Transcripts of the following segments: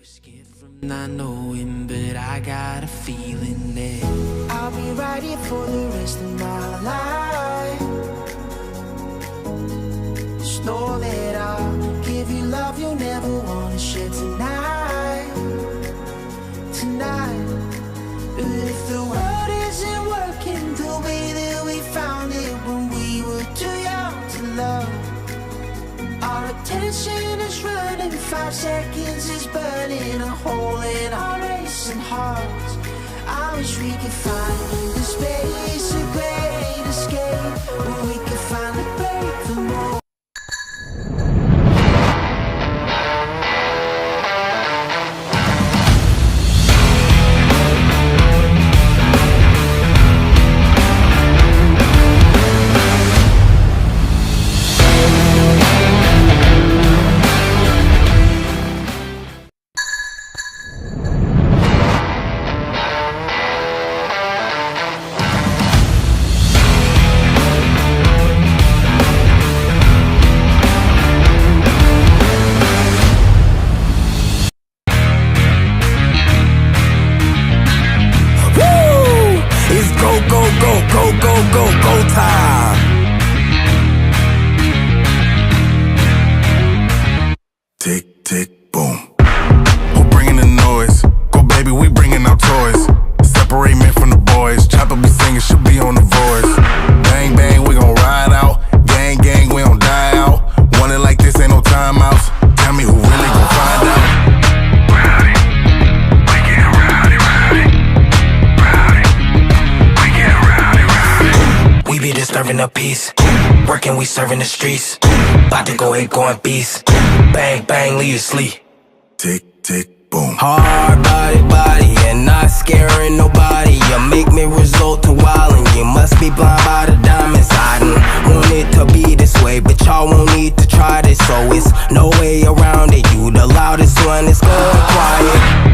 We're scared from not knowing, but I got a feeling that I'll be right here for the rest of my life. Just know that I'll give you love you'll never wanna share tonight. Tonight. But if the world isn't working the way that we found it when we were too young to love, our attention is running, 5 seconds is burning a hole in our racing hearts. I wish we could find the space, a great escape, where we could finally break the mold. Go time. Tick, tick, boom. Who bringing the noise? Go baby, we bringing our toys. Separate men from the boys. Chopper be singing, she'll be on the voice. Bang, bang, we gon' ride out. Gang, gang, we gon' die out. Want it like this, ain't no timeouts. Tell me who really gon' find out. We be disturbing the peace. Working, we serving the streets. About to go ape, going beast. Bang, bang, leave you sleep. Tick, tick, boom. Hard body, and not scaring nobody. You make me resort to wildin'. You must be blind by the diamonds. I didn't want it to be this way, but y'all won't need to try this. So it's no way around it. You the loudest one, it's going quiet.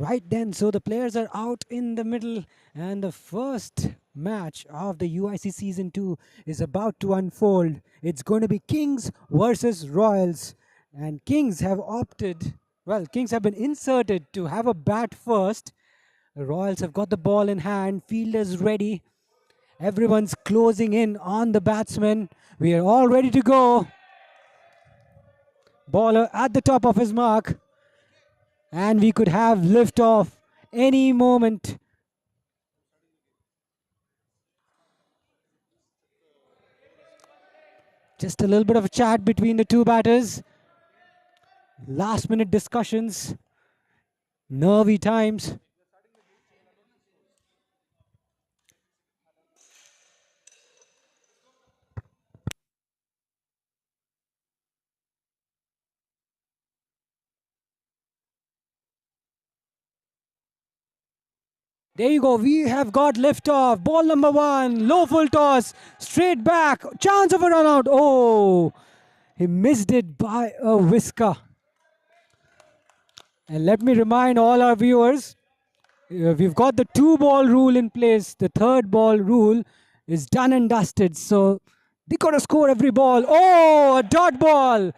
Right then, so the players are out in the middle, and the first match of the UIC Season 2 is about to unfold. It's going to be Kings versus Royals. And Kings have opted, well, Kings have been inserted to have a bat first. The Royals have got the ball in hand, fielders ready. Everyone's closing in on the batsman. We are all ready to go. Bowler at the top of his mark. And we could have lift off any moment. Just a little bit of a chat between the two batters. Last minute discussions. Nervy times. There you go. We have got liftoff. Ball number 1. Low full toss. Straight back. Chance of a run out. Oh, he missed it by a whisker. And let me remind all our viewers, we've got the 2-ball rule in place. The 3rd ball rule is done and dusted. So they got to score every ball. Oh, a dot ball,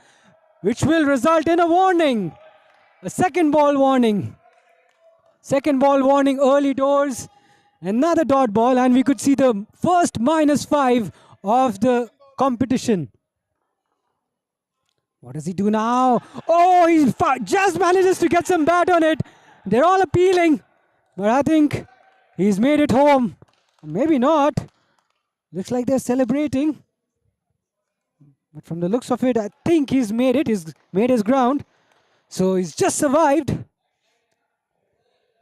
which will result in a warning. A 2nd ball warning. 2nd ball warning early doors. Another dot ball, and we could see the first -5 of the competition. What does he do now? Oh, he just manages to get some bat on it. They're all appealing, but I think he's made it home. Maybe not. Looks like they're celebrating. But from the looks of it, I think he's made it. He's made his ground. So he's just survived.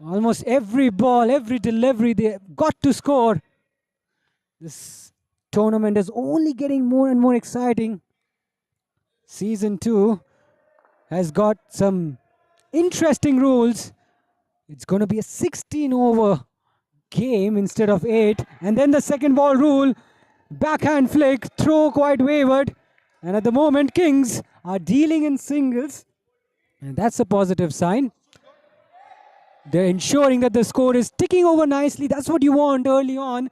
Almost every ball, every delivery, they got to score. This tournament is only getting more and more exciting. Season 2 has got some interesting rules. It's going to be a 16-over game instead of 8. And then the 2nd ball rule, backhand flick, throw quite wavered. And at the moment, Kings are dealing in singles. And that's a positive sign. They're ensuring that the score is ticking over nicely. That's what you want early on.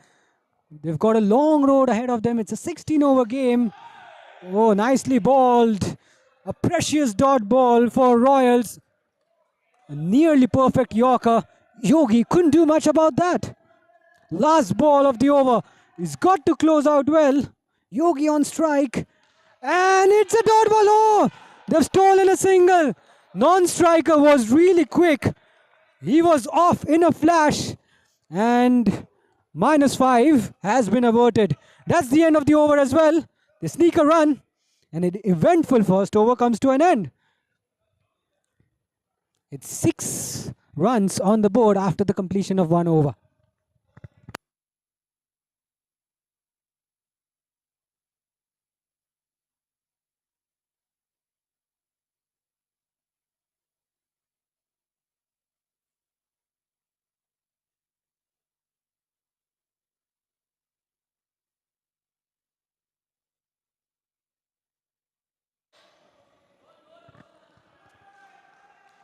They've got a long road ahead of them. It's a 16-over game. Oh, nicely balled. A precious dot ball for Royals. A nearly perfect Yorker. Yogi couldn't do much about that. Last ball of the over. He's got to close out well. Yogi on strike. And it's a dot ball. Oh, they've stolen a single. Non-striker was really quick. He was off in a flash, and -5 has been averted. That's the end of the over as well. They sneak a run, and an eventful first over comes to an end. It's 6 runs on the board after the completion of 1 over.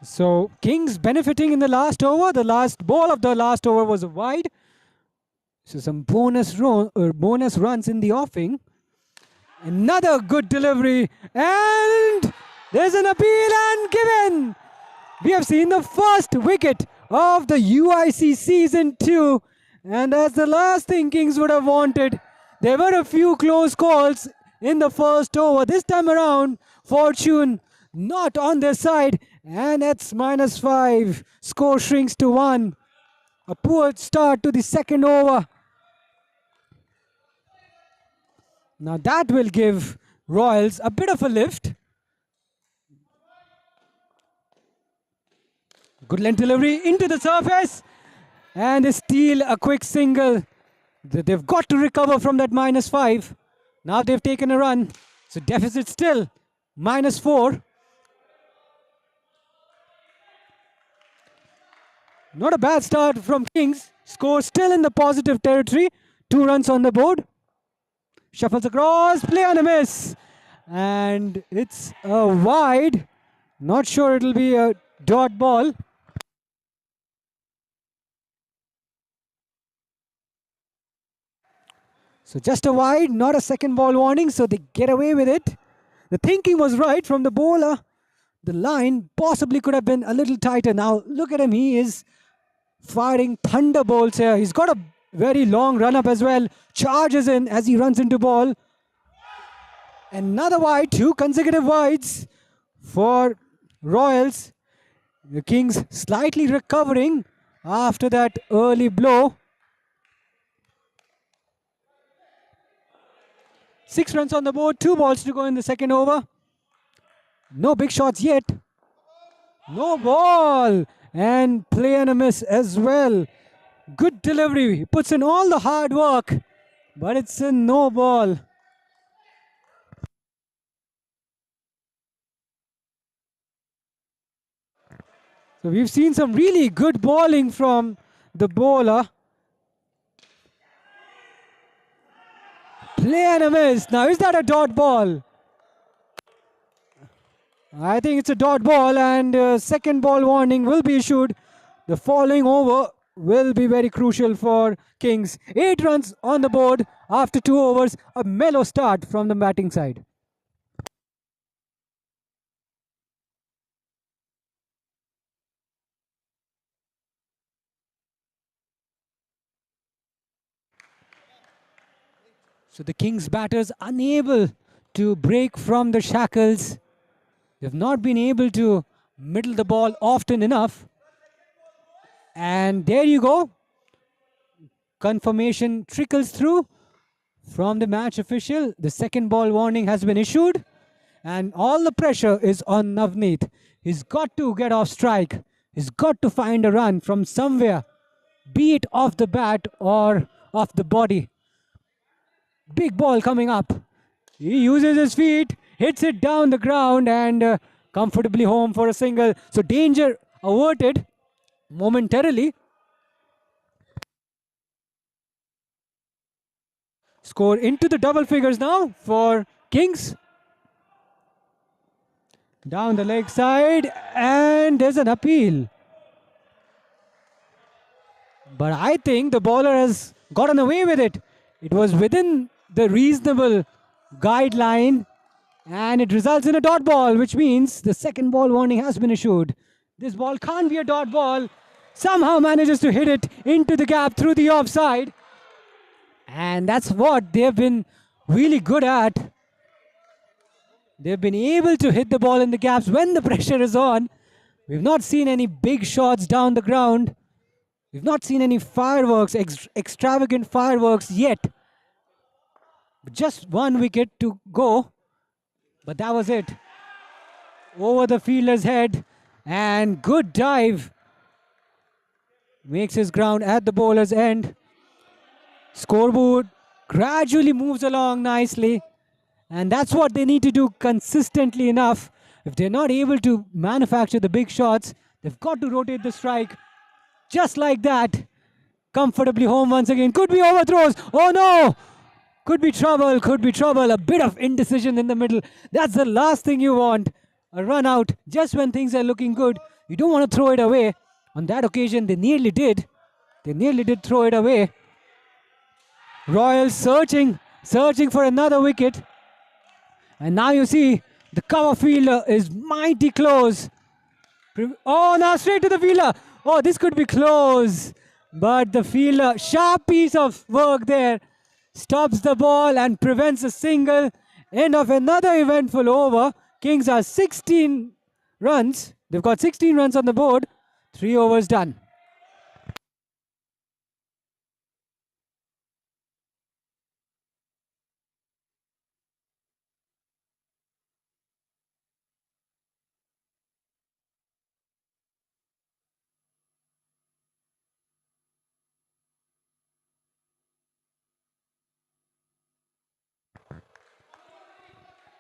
So Kings benefiting in the last over. The last ball of the last over was wide. So some bonus runs in the offing. Another good delivery, and there's an appeal and given. We have seen the first wicket of the UIC Season 2, and that's the last thing Kings would have wanted. There were a few close calls in the first over. This time around, fortune not on their side, and it's -5. Score shrinks to 1. A poor start to the 2nd over. Now that will give Royals a bit of a lift. Good length delivery into the surface, and they steal a quick single. They've got to recover from that -5. Now they've taken a run, so deficit still -4. Not a bad start from Kings. Score still in the positive territory. 2 runs on the board. Shuffles across, play on a miss. And it's a wide. Not sure it'll be a dot ball. So just a wide, not a second ball warning, so they get away with it. The thinking was right from the bowler. The line possibly could have been a little tighter. Now look at him, he is firing thunderbolts here. He's got a very long run up as well. Charges in as he runs into ball. Another wide, 2 consecutive wides for Royals. The Kings slightly recovering after that early blow. 6 runs on the board, 2 balls to go in the second over. No big shots yet. No ball. And play and a miss as well. Good delivery. He puts in all the hard work. But it's a no ball. So we've seen some really good bowling from the bowler. Play and a miss. Now is that a dot ball? I think it's a dot ball, and second ball warning will be issued. The following over will be very crucial for Kings. 8 runs on the board after 2 overs. A mellow start from the batting side. So the Kings batters unable to break from the shackles. They've not been able to middle the ball often enough. And there you go. Confirmation trickles through from the match official. The second ball warning has been issued. And all the pressure is on Navneet. He's got to get off strike. He's got to find a run from somewhere. Be it off the bat or off the body. Big ball coming up. He uses his feet, hits it down the ground, and comfortably home for a single. So danger averted momentarily. Score into the double figures now for Kings. Down the leg side, and there's an appeal. But I think the bowler has gotten away with it. It was within the reasonable guideline, and it results in a dot ball, which means the second ball warning has been issued. This ball can't be a dot ball. Somehow manages to hit it into the gap through the offside. And that's what they've been really good at. They've been able to hit the ball in the gaps when the pressure is on. We've not seen any big shots down the ground. We've not seen any fireworks, extravagant fireworks yet. Just 1 wicket to go. But that was it. Over the fielder's head. And good dive. Makes his ground at the bowler's end. Scoreboard gradually moves along nicely. And that's what they need to do consistently enough. If they're not able to manufacture the big shots, they've got to rotate the strike. Just like that. Comfortably home once again. Could be overthrows. Oh no! Could be trouble, could be trouble. A bit of indecision in the middle. That's the last thing you want. A run out just when things are looking good. You don't want to throw it away. On that occasion, they nearly did. They nearly did throw it away. Royals searching for another wicket. And now you see the cover fielder is mighty close. Oh, now straight to the fielder. Oh, this could be close. But the fielder, sharp piece of work there. Stops the ball and prevents a single. End of another eventful over. Kings are 16 runs. They've got 16 runs on the board. 3 overs done.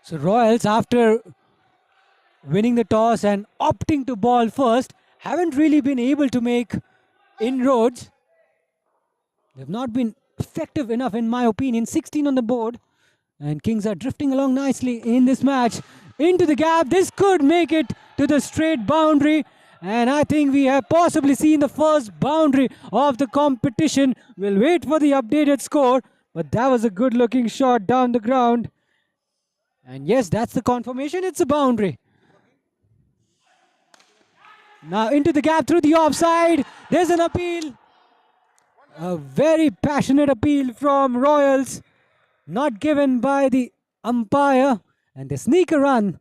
So Royals, after winning the toss and opting to ball first, haven't really been able to make inroads. They've not been effective enough in my opinion. 16 on the board. And Kings are drifting along nicely in this match. Into the gap. This could make it to the straight boundary. And I think we have possibly seen the first boundary of the competition. We'll wait for the updated score. But that was a good looking shot down the ground. And yes, that's the confirmation. It's a boundary. Now into the gap through the offside. There's an appeal. A very passionate appeal from Royals. Not given by the umpire. And they sneak a run.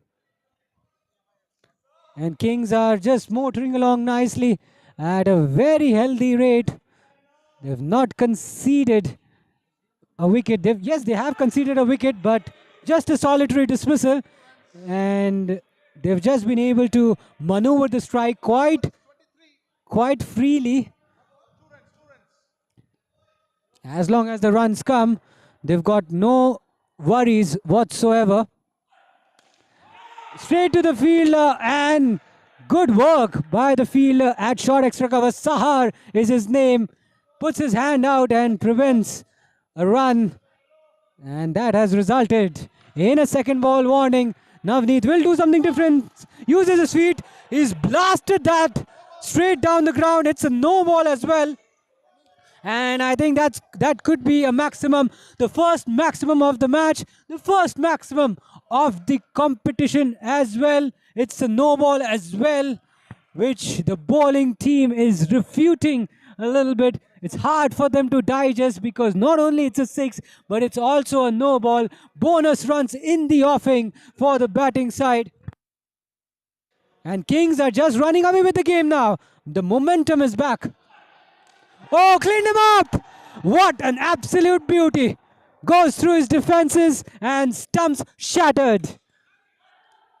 And Kings are just motoring along nicely at a very healthy rate. They've not conceded a wicket. Yes, they have conceded a wicket, but just a solitary dismissal. And they've just been able to maneuver the strike quite freely. As long as the runs come, they've got no worries whatsoever. Straight to the fielder, and good work by the fielder at short extra cover. Sahar is his name. Puts his hand out and prevents a run. And that has resulted in a second ball warning. Navneet will do something different. Uses his feet. He's blasted that straight down the ground. It's a no ball as well. And I think that could be a maximum. The first maximum of the match. The first maximum of the competition as well. It's a no ball as well, which the bowling team is refuting a little bit. It's hard for them to digest because not only it's a 6, but it's also a no ball. Bonus runs in the offing for the batting side. And Kings are just running away with the game now. The momentum is back. Oh, cleaned him up! What an absolute beauty. Goes through his defenses and stumps shattered.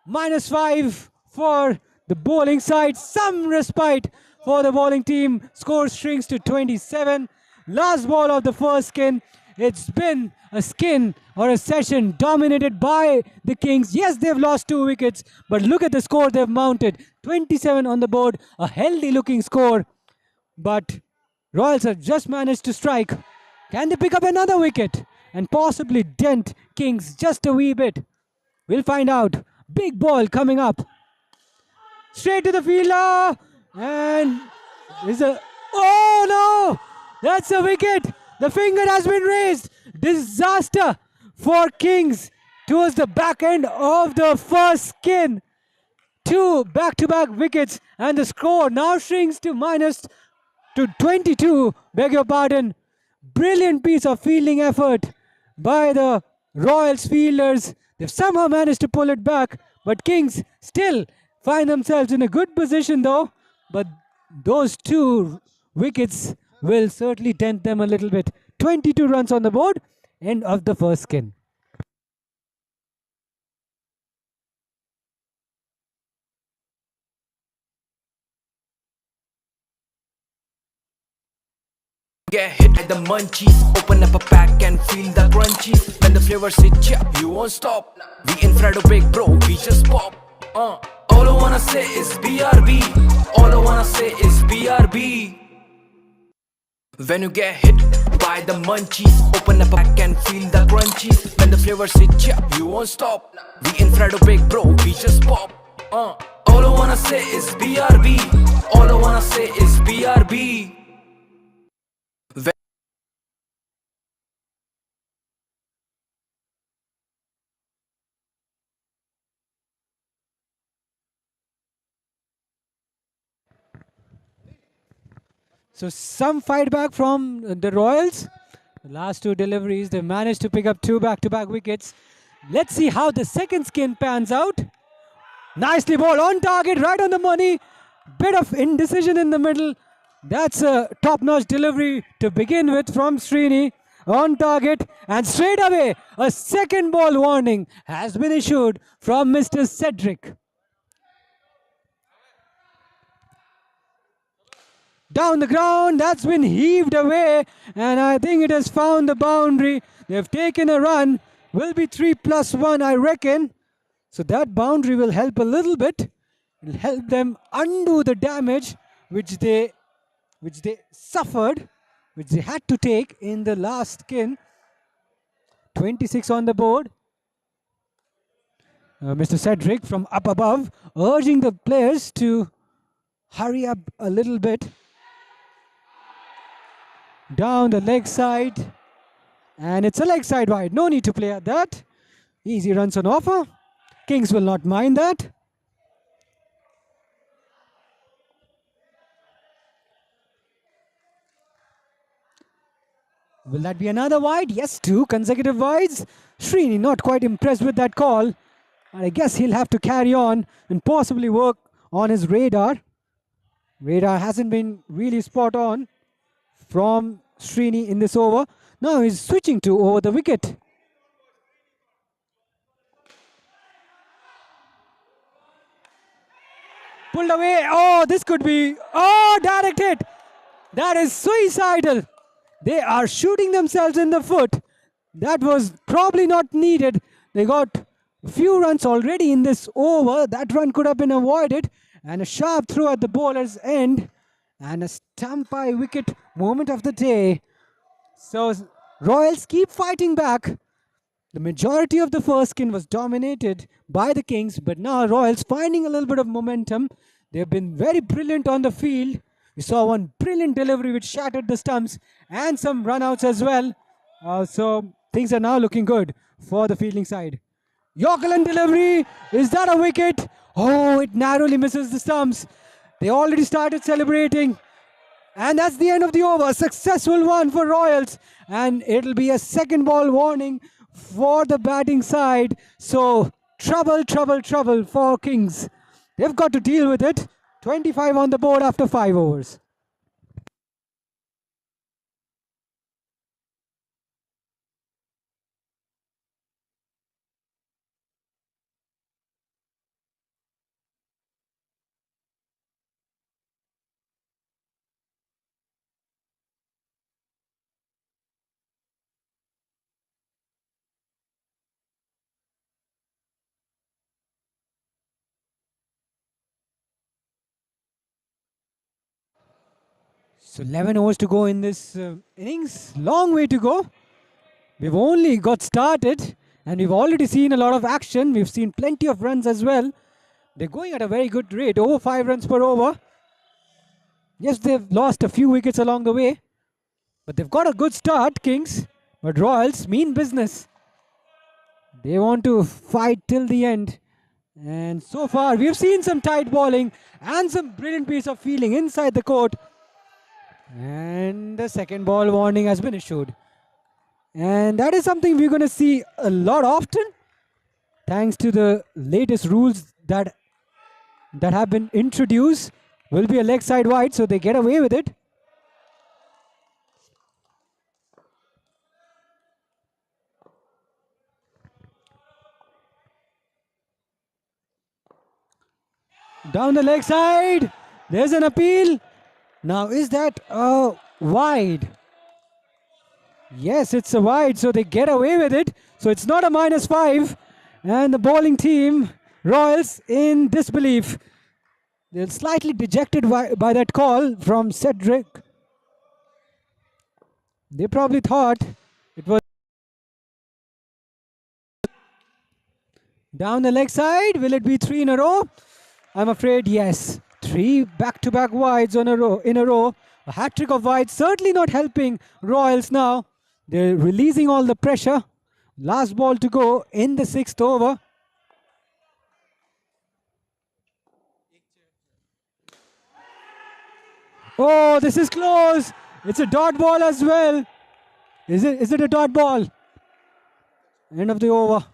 -5 for the bowling side. Some respite for the bowling team. Score shrinks to 27. Last ball of the first skin. It's been a skin or a session dominated by the Kings. Yes, they've lost 2 wickets, but look at the score they've mounted. 27 on the board. A healthy looking score. But Royals have just managed to strike. Can they pick up another wicket and possibly dent Kings just a wee bit? We'll find out. Big ball coming up. Straight to the fielder. And is a... Oh no! That's a wicket. The finger has been raised. Disaster for Kings towards the back end of the first skin. 2 back-to-back wickets. And the score now shrinks to -22, beg your pardon. Brilliant piece of fielding effort by the Royals fielders. They've somehow managed to pull it back, but Kings still find themselves in a good position though. But those 2 wickets will certainly dent them a little bit. 22 runs on the board, end of the first skin. Get hit at the munchies. Open up a pack and feel the crunchies. When the flavors hit ya, you won't stop. We infrared big bro, we just pop. All I wanna say is BRB. All I wanna say is BRB. When you get hit by the munchies, open up a pack and feel the crunchies. When the flavors hit ya, you won't stop. We infrared big bro, we just pop. All I wanna say is BRB. All I wanna say is BRB. So some fight back from the Royals. The last 2 deliveries, they managed to pick up 2 back-to-back wickets. Let's see how the second skin pans out. Nicely bowled, on target, right on the money. Bit of indecision in the middle. That's a top-notch delivery to begin with from Srini. On target, and straight away, a second ball warning has been issued from Mr. Cedric. Down the ground, that's been heaved away, and I think it has found the boundary. They've taken a run. Will be 3+1, I reckon. So that boundary will help a little bit. It'll help them undo the damage which they suffered, which they had to take in the last skin. 26 on the board. Mr. Cedric from up above urging the players to hurry up a little bit. Down the leg side. And it's a leg side wide. No need to play at that. Easy runs on offer. Kings will not mind that. Will that be another wide? Yes, 2 consecutive wides. Srini not quite impressed with that call. And I guess he'll have to carry on and possibly work on his radar. Radar hasn't been really spot on from Srini in this over. Now he's switching to over the wicket. Pulled away. Oh, this could be. Oh, direct hit. That is suicidal. They are shooting themselves in the foot. That was probably not needed. They got a few runs already in this over. That run could have been avoided. And a sharp throw at the bowler's end. And a stump-eye wicket moment of the day. So Royals keep fighting back. The majority of the first skin was dominated by the Kings, but now Royals finding a little bit of momentum. They've been very brilliant on the field. We saw one brilliant delivery which shattered the stumps and some runouts as well. So things are now looking good for the fielding side. Yorkerland delivery. Is that a wicket? Oh, it narrowly misses the stumps. They already started celebrating. And that's the end of the over. A successful one for Royals. And it'll be a second ball warning for the batting side. So trouble, trouble, trouble for Kings. They've got to deal with it. 25 on the board after 5 overs. So 11 overs to go in this innings. Long way to go. We've only got started and we've already seen a lot of action. We've seen plenty of runs as well. They're going at a very good rate, over 5 runs per over. Yes, they've lost a few wickets along the way, but they've got a good start, Kings. But Royals mean business. They want to fight till the end. And so far, we've seen some tight bowling and some brilliant piece of fielding inside the court. And the second ball warning has been issued. And that is something we're going to see a lot often, thanks to the latest rules that have been introduced. Will be a leg side wide, so they get away with it. Down the leg side. There's an appeal. Now, is that a wide? Yes, it's a wide, so they get away with it. So it's not a -5. And the bowling team, Royals, in disbelief. They're slightly dejected by that call from Cedric. They probably thought it was down the leg side. Will it be 3 in a row? I'm afraid yes. 3 back-to-back wides in a row. A hat-trick of wides certainly not helping Royals now. They're releasing all the pressure. Last ball to go in the 6th over. Oh, this is close. It's a dot ball as well. Is it a dot ball? End of the over.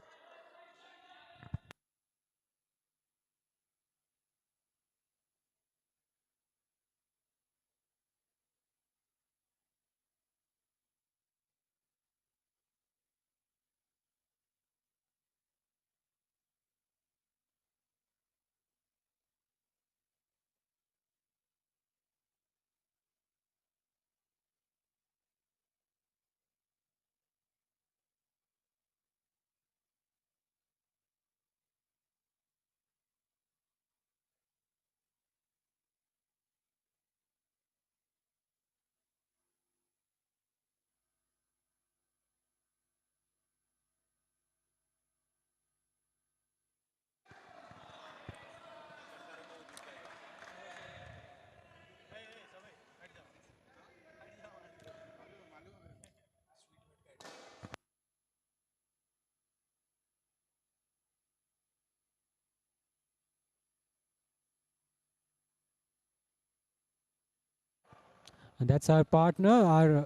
And that's our partner, our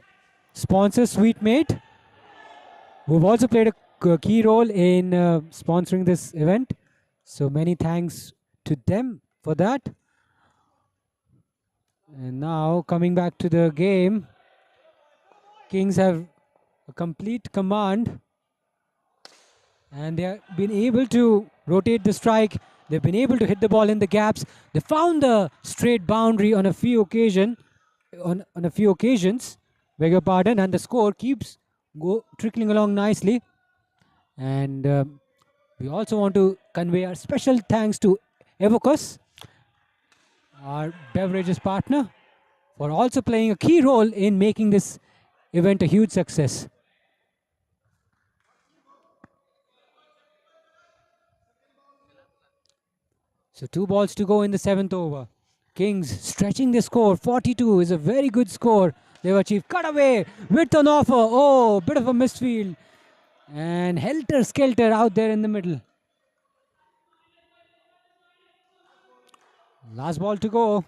sponsor, Sweetmate, who've also played a key role in sponsoring this event. So many thanks to them for that. And now coming back to the game, Kings have a complete command. And they have been able to rotate the strike. They've been able to hit the ball in the gaps. They found the straight boundary on a few occasions. On a few occasions, beg your pardon, and the score keeps trickling along nicely. And we also want to convey our special thanks to Evocus, our beverages partner, for also playing a key role in making this event a huge success. So 2 balls to go in the 7th over. Kings stretching the score. 42 is a very good score they've achieved. Cut away. Width on offer. Oh, bit of a misfield. And helter-skelter out there in the middle. Last ball to go.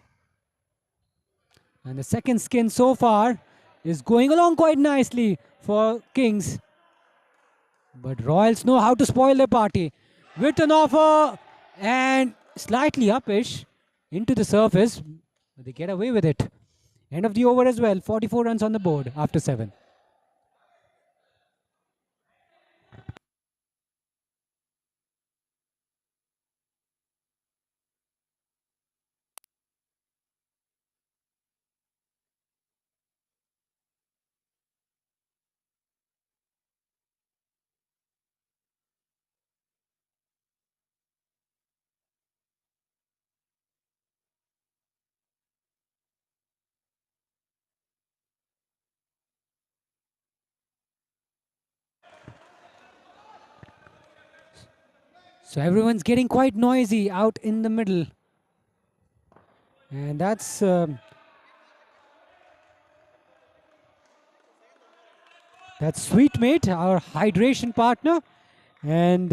And the second skin so far is going along quite nicely for Kings. But Royals know how to spoil their party. Width on offer. And slightly upish into the surface, but they get away with it. End of the over as well. 44 runs on the board after 7. So everyone's getting quite noisy out in the middle. And that's Sweetmate, our hydration partner. And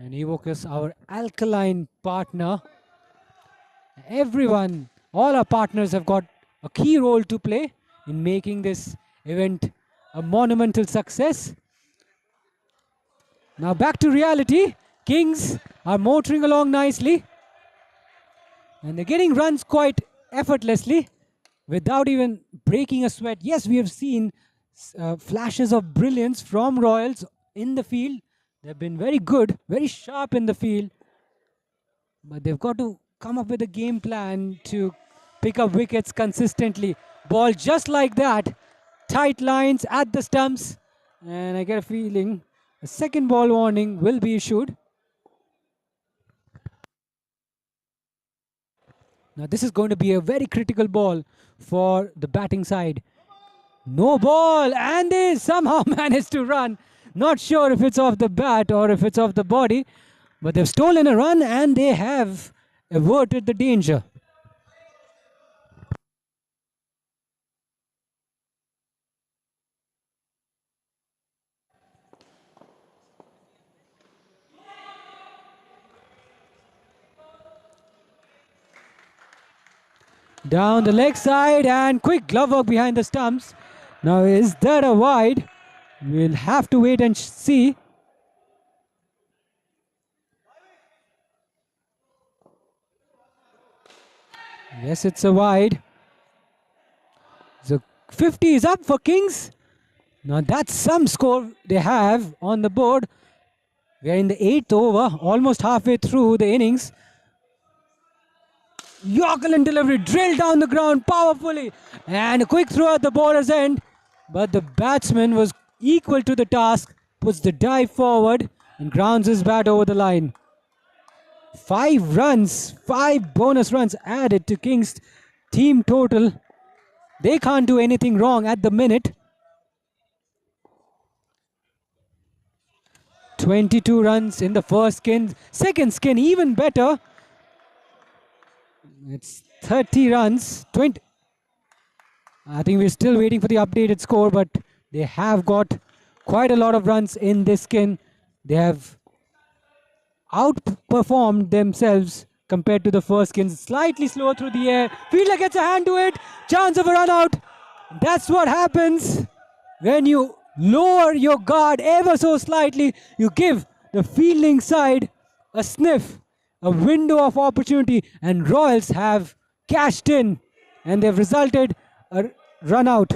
Evocus, our alkaline partner. Everyone, all our partners have got a key role to play in making this event a monumental success. Now back to reality. Kings are motoring along nicely. And they're getting runs quite effortlessly without even breaking a sweat. Yes, we have seen flashes of brilliance from Royals in the field. They've been very good, very sharp in the field. But they've got to come up with a game plan to pick up wickets consistently. Ball just like that. Tight lines at the stumps. And I get a feeling a second ball warning will be issued. Now this is going to be a very critical ball for the batting side. No ball, and they somehow managed to run. Not sure if it's off the bat or if it's off the body, but they've stolen a run and they have averted the danger. Down the leg side and quick glove work behind the stumps. Now is that a wide? We'll have to wait and see. Yes, it's a wide. So 50 is up for Kings. Now that's some score they have on the board. We are in the 8th over, almost halfway through the innings. Yorker and delivery drilled down the ground powerfully. And a quick throw at the bowler's end. But the batsman was equal to the task. Puts the dive forward and grounds his bat over the line. 5 runs, 5 bonus runs added to Kings' team total. They can't do anything wrong at the minute. 22 runs in the first skin. Second skin even better. It's 30 runs. 20. I think we're still waiting for the updated score, but they have got quite a lot of runs in this skin. They have outperformed themselves compared to the first skins. Slightly slower through the air. Fielder gets a hand to it. Chance of a run out. That's what happens when you lower your guard ever so slightly. You give the fielding side a sniff, a window of opportunity, and Royals have cashed in and they've resulted a run out.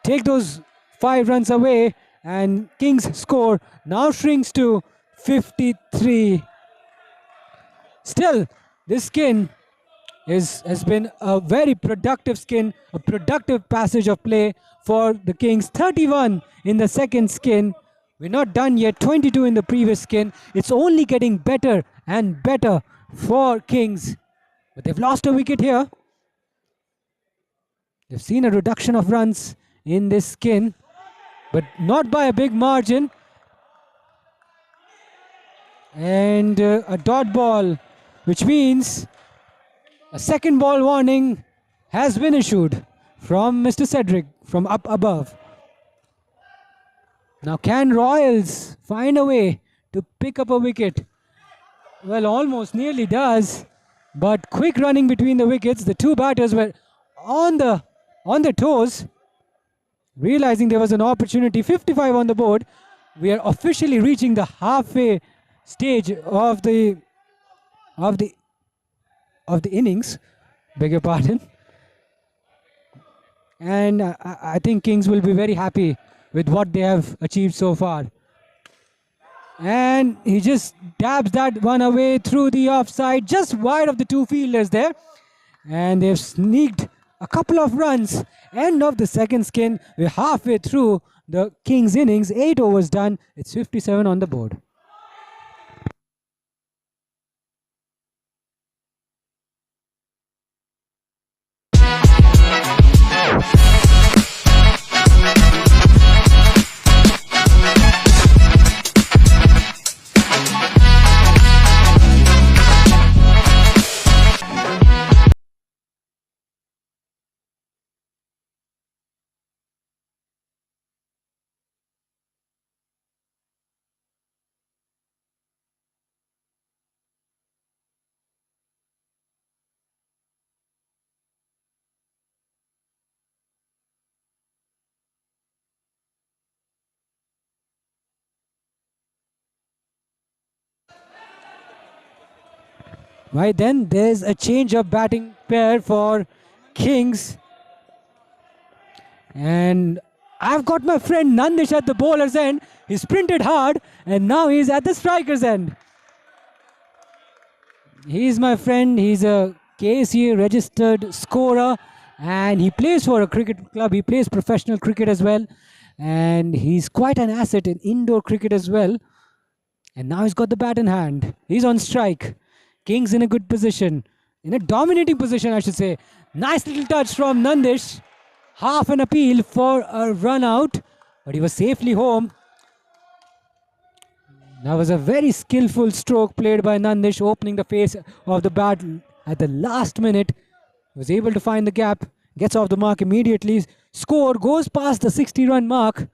Take those 5 runs away and Kings score now shrinks to 53. Still, this skin has been a very productive skin, a productive passage of play for the Kings. 31 in the second skin. We're not done yet. 22 in the previous skin. It's only getting better and better for Kings. But they've lost a wicket here. They've seen a reduction of runs in this skin, but not by a big margin. And a dot ball, which means a second ball warning has been issued from Mr. Cedric from up above. Now can Royals find a way to pick up a wicket? Well, almost nearly does, but quick running between the wickets. The two batters were on their toes, realizing there was an opportunity. 55 on the board. We are officially reaching the halfway stage of the innings, beg your pardon. And I think Kings will be very happy with what they have achieved so far. And he just dabs that one away through the offside, just wide of the two fielders there. And they've sneaked a couple of runs. End of the second skin. We're halfway through the Kings innings. 8 overs done. It's 57 on the board. Right then, there's a change of batting pair for Kings. And I've got my friend Nandish at the bowler's end. He sprinted hard and now he's at the striker's end. He's my friend. He's a KCA registered scorer and he plays for a cricket club. He plays professional cricket as well. And he's quite an asset in indoor cricket as well. And now he's got the bat in hand. He's on strike. Kings in a good position, in a dominating position, I should say. Nice little touch from Nandish. Half an appeal for a run out, but he was safely home. That was a very skillful stroke played by Nandish, opening the face of the bat at the last minute. He was able to find the gap, gets off the mark immediately. Score goes past the 60-run mark.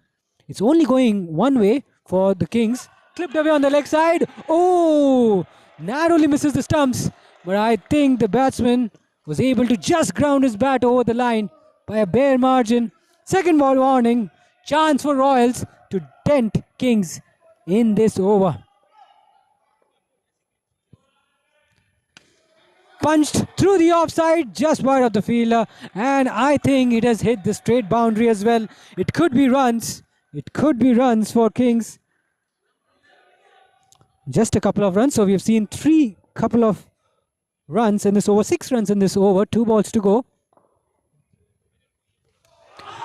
It's only going one way for the Kings. Clipped away on the leg side. Oh! Narrowly misses the stumps, but I think the batsman was able to just ground his bat over the line by a bare margin. Second ball warning. Chance for Royals to dent Kings in this over. Punched through the offside, just wide of the fielder, and I think it has hit the straight boundary as well. It could be runs. It could be runs for Kings. Just a couple of runs. So we've seen 3 couple of runs in this over. 6 runs in this over. 2 balls to go.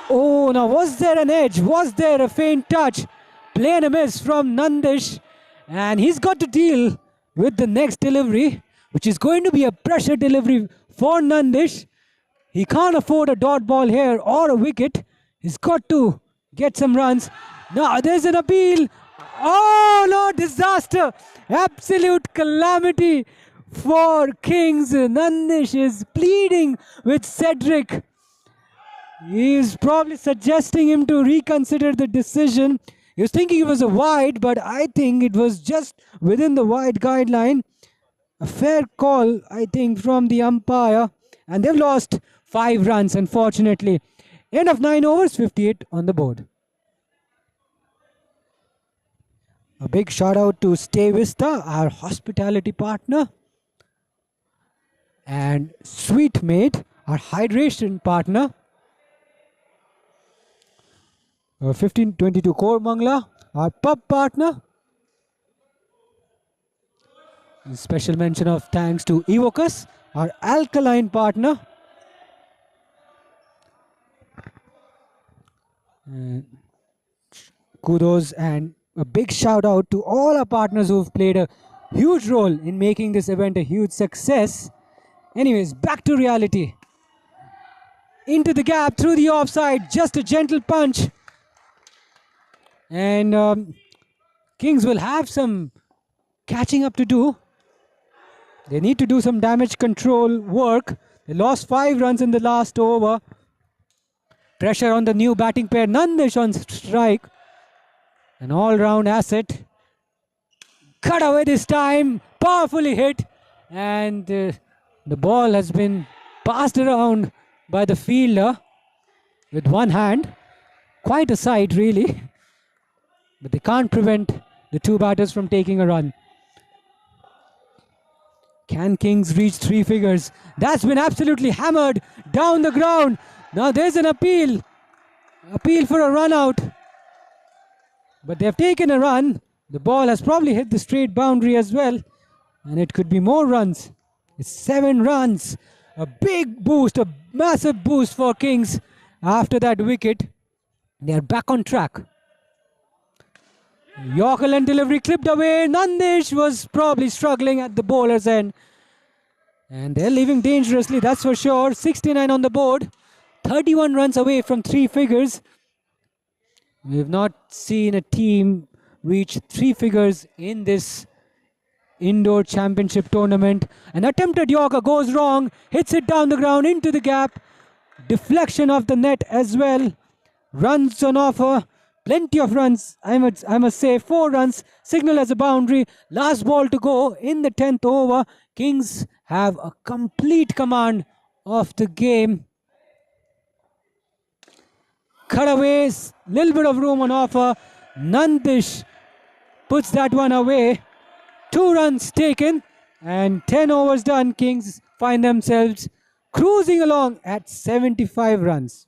Oh, now was there an edge? Was there a faint touch? Play and a miss from Nandish. And he's got to deal with the next delivery, which is going to be a pressure delivery for Nandish. He can't afford a dot ball here or a wicket. He's got to get some runs. Now there's an appeal. Oh no, disaster. Absolute calamity for Kings. Nandish is pleading with Cedric. He is probably suggesting him to reconsider the decision. He was thinking it was a wide, but I think it was just within the wide guideline. A fair call, I think, from the umpire. And they've lost 5 runs, unfortunately. End of 9 overs, 58 on the board. A big shout out to Stay Vista, our hospitality partner. And Sweet Mate, our hydration partner. 1522 Core Mangla, our pub partner. Special mention of thanks to Evocus, our alkaline partner. Kudos and a big shout out to all our partners who've played a huge role in making this event a huge success. Anyways, back to reality. Into the gap, through the offside, just a gentle punch. And Kings will have some catching up to do. They need to do some damage control work. They lost 5 runs in the last over. Pressure on the new batting pair. Nandish on strike. An all-round asset. Cut away this time. Powerfully hit. And the ball has been passed around by the fielder with one hand. Quite a sight, really. But they can't prevent the 2 batters from taking a run. Can Kings reach 3 figures? That's been absolutely hammered down the ground. Now there's an appeal. Appeal for a run out. But they've taken a run. The ball has probably hit the straight boundary as well. And it could be more runs. It's 7 runs. A big boost, a massive boost for Kings after that wicket. They're back on track. Yorker and delivery clipped away. Nandish was probably struggling at the bowler's end. And they're leaving dangerously, that's for sure. 69 on the board. 31 runs away from 3 figures. We've not seen a team reach 3 figures in this indoor championship tournament. An attempted Yorker goes wrong. Hits it down the ground into the gap. Deflection of the net as well. Runs on offer. Plenty of runs, I must say. 4 runs, signal as a boundary. Last ball to go in the 10th over. Kings have a complete command of the game. Cutaways, little bit of room on offer. Nandish puts that one away. 2 runs taken and 10 overs done. Kings find themselves cruising along at 75 runs.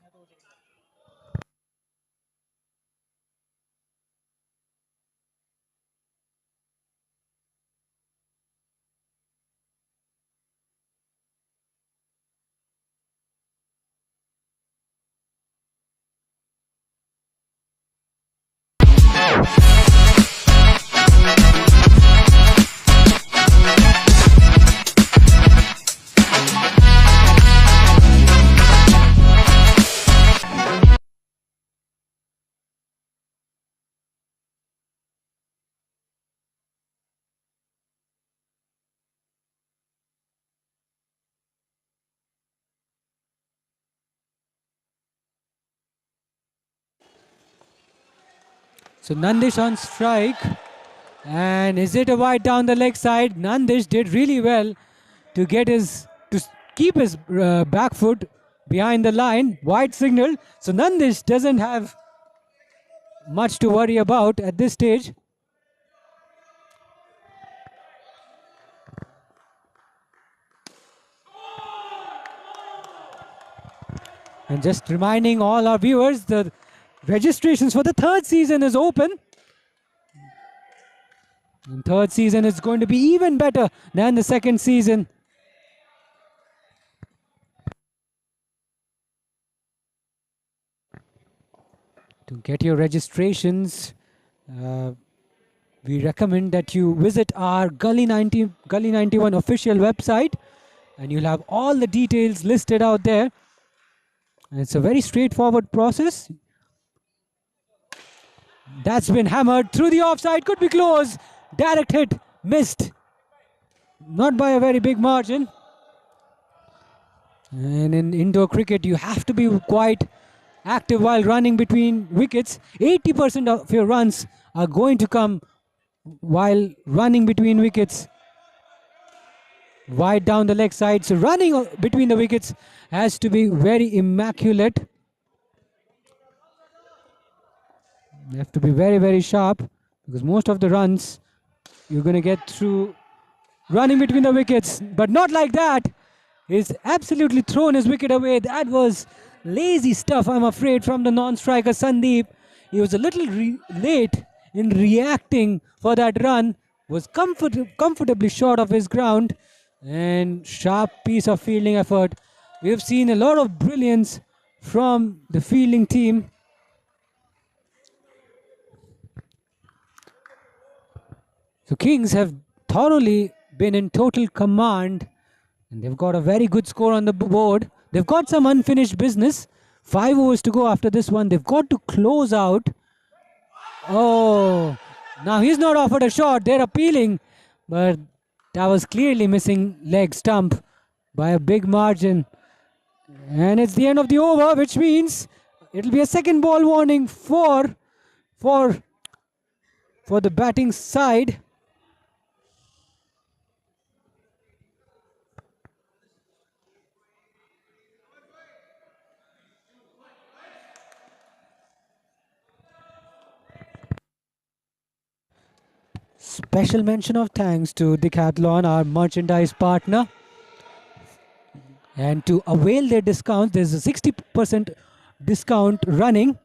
So Nandish on strike. And is it a wide down the leg side? Nandish did really well to keep his back foot behind the line. Wide signal. So Nandish doesn't have much to worry about at this stage. And just reminding all our viewers, the registrations for the 3rd season is open. And 3rd season is going to be even better than the 2nd season. To get your registrations, we recommend that you visit our Gully91 official website, and you'll have all the details listed out there. And it's a very straightforward process. That's been hammered through the offside. Could be close. Direct hit. Missed. Not by a very big margin. And in indoor cricket, you have to be quite active while running between wickets. 80% of your runs are going to come while running between wickets. Wide down the leg side. So running between the wickets has to be very immaculate. You have to be very, very sharp because most of the runs you're going to get through running between the wickets. But not like that. He's absolutely thrown his wicket away. That was lazy stuff, I'm afraid, from the non-striker Sandeep. He was a little late in reacting for that run. Was comfortably short of his ground. And sharp piece of fielding effort. We've seen a lot of brilliance from the fielding team. So Kings have thoroughly been in total command. And they've got a very good score on the board. They've got some unfinished business. 5 overs to go after this one. They've got to close out. Oh, now he's not offered a shot. They're appealing. But that was clearly missing leg stump by a big margin. And it's the end of the over, which means it'll be a second ball warning for the batting side. Special mention of thanks to Decathlon, our merchandise partner. And to avail their discounts, there's a 60% discount running.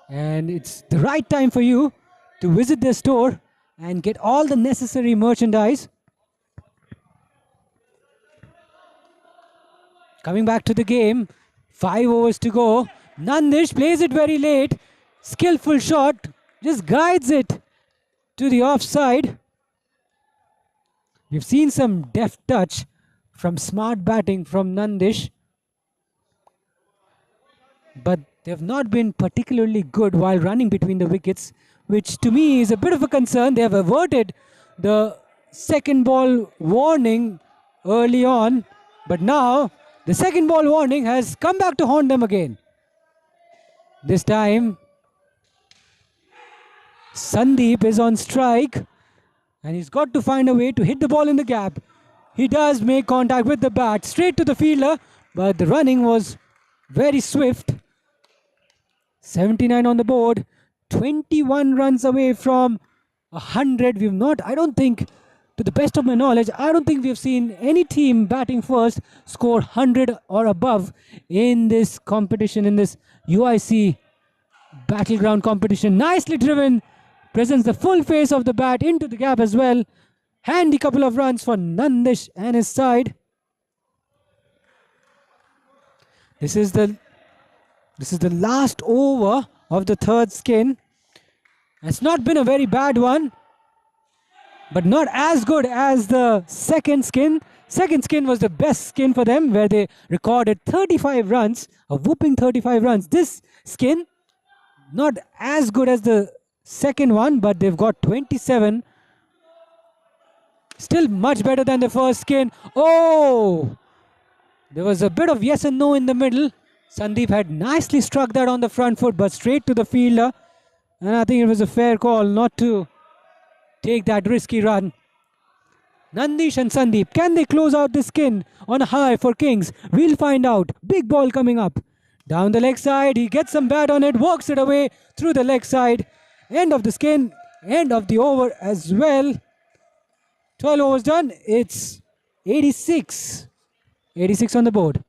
And it's the right time for you to visit their store and get all the necessary merchandise. Coming back to the game, 5 overs to go. Nandish plays it very late. Skillful shot, just guides it to the offside. We've seen some deft touch from smart batting from Nandish, but they've not been particularly good while running between the wickets, which to me is a bit of a concern. They have averted the second ball warning early on, but now the second ball warning has come back to haunt them again. This time Sandeep is on strike and he's got to find a way to hit the ball in the gap. He does make contact with the bat straight to the fielder, but the running was very swift. 79 on the board, 21 runs away from 100. We've not, I don't think, to the best of my knowledge, I don't think we've seen any team batting first score 100 or above in this competition, in this UIC battleground competition. Nicely driven. Presents the full face of the bat into the gap as well. Handy couple of runs for Nandish and his side. This is the last over of the third skin. It's not been a very bad one, but not as good as the second skin. Second skin was the best skin for them, where they recorded 35 runs, a whooping 35 runs. This skin, not as good as the second one, but they've got 27. Still much better than the first skin. Oh! There was a bit of yes and no in the middle. Sandeep had nicely struck that on the front foot, but straight to the fielder. And I think it was a fair call not to take that risky run. Nandish and Sandeep, can they close out the skin on a high for Kings? We'll find out. Big ball coming up. Down the leg side, he gets some bat on it, walks it away through the leg side. End of the skin, end of the over as well. 12 overs done, it's 86. 86 on the board.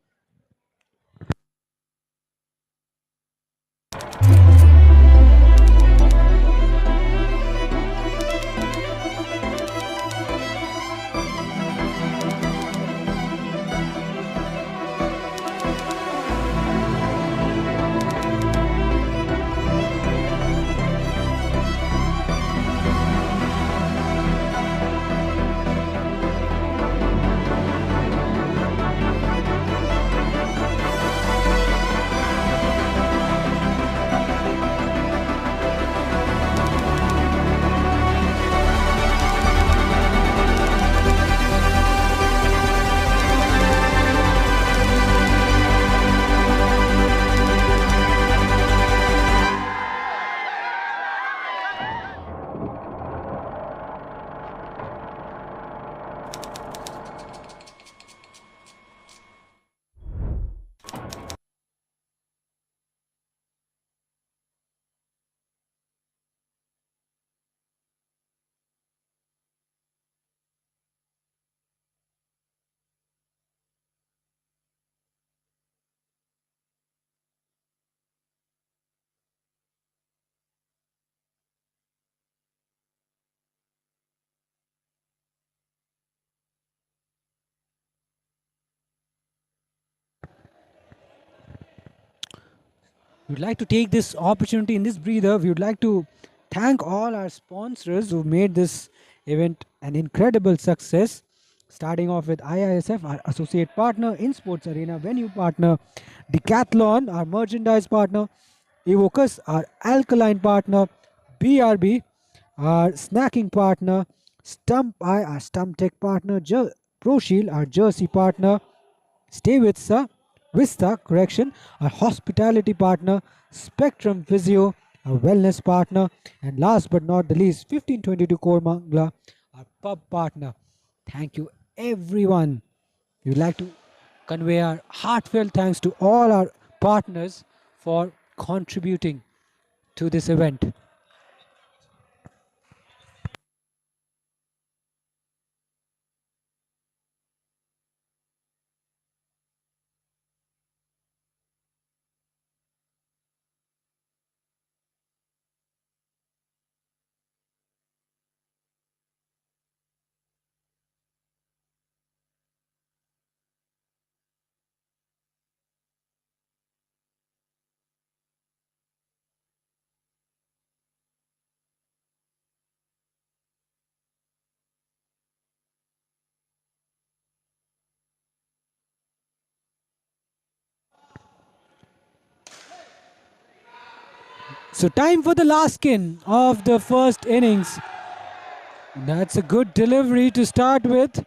We'd like to take this opportunity in this breather. We would like to thank all our sponsors who made this event an incredible success. Starting off with IISF, our associate partner, Insportz Arena venue partner, Decathlon, our merchandise partner, Evocus, our alkaline partner, BRB, our snacking partner, Stump Eye, our stump tech partner, ProShield, our jersey partner, Stay with Vista, correction, our hospitality partner, Spectrum Physio, our wellness partner, and last but not the least, 1522 Kormangla, our pub partner. Thank you, everyone. We'd like to convey our heartfelt thanks to all our partners for contributing to this event. So time for the last skin of the first innings. That's a good delivery to start with.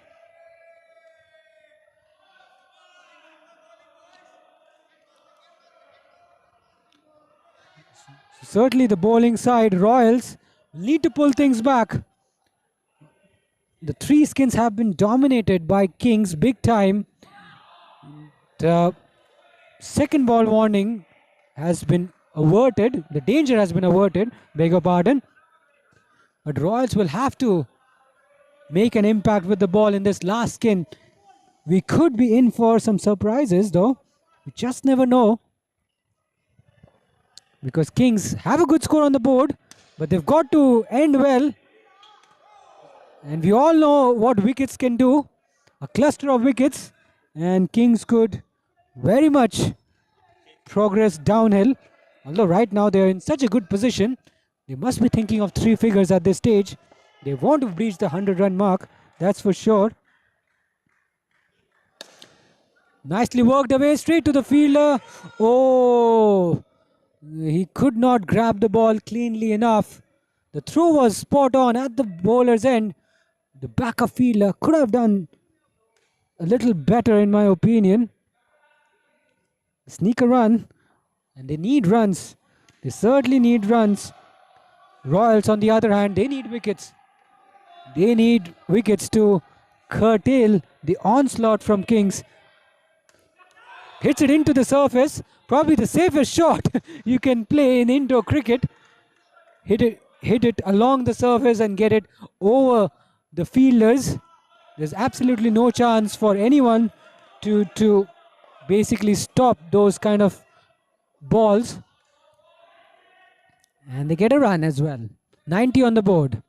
Certainly the bowling side, Royals, need to pull things back. The three skins have been dominated by Kings big time. The second ball warning has been averted. The danger has been averted, beg your pardon. But Royals will have to make an impact with the ball in this last skin. We could be in for some surprises though. We just never know. Because Kings have a good score on the board, but they've got to end well. And we all know what wickets can do. A cluster of wickets, and Kings could very much progress downhill. Although right now they're in such a good position, they must be thinking of three figures at this stage. They want to breach the 100-run mark, that's for sure. Nicely worked away, straight to the fielder. Oh, he could not grab the ball cleanly enough. The throw was spot on at the bowler's end. The backup fielder could have done a little better in my opinion. Sneak a run, and they need runs. They certainly need runs. Royals on the other hand, they need wickets. They need wickets to curtail the onslaught from Kings. Hits it into the surface. Probably the safest shot you can play in indoor cricket. Hit it along the surface and get it over the fielders. There's absolutely no chance for anyone to basically stop those kind of balls. And they get a run as well. 90 on the board.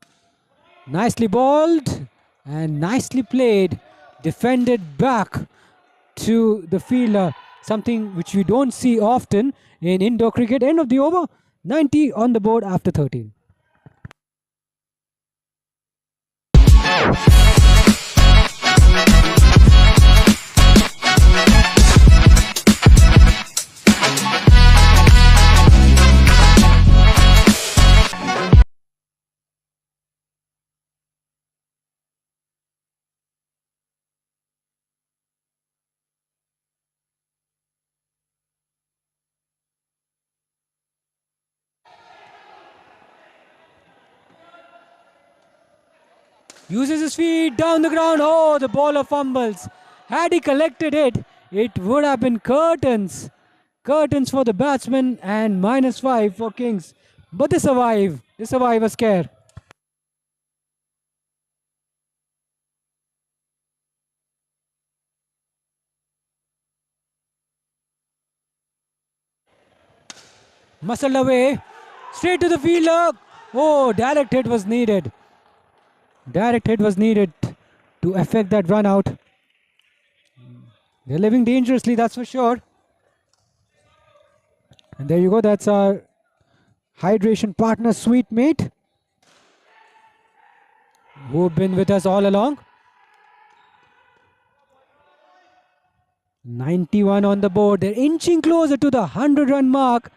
Nicely bowled and nicely played. Defended back to the fielder. Something which we don't see often in indoor cricket. End of the over. 90 on the board after 13. Uses his feet down the ground. Oh, the bowler fumbles. Had he collected it, it would have been curtains. Curtains for the batsman and -5 for Kings. But they survive. They survive a scare. Muscled away. Straight to the fielder. Oh, direct hit was needed. Direct hit was needed to affect that run out. They're living dangerously, that's for sure. And there you go. That's our hydration partner, Sweet Mate, who've been with us all along. 91 on the board. They're inching closer to the 100-run mark.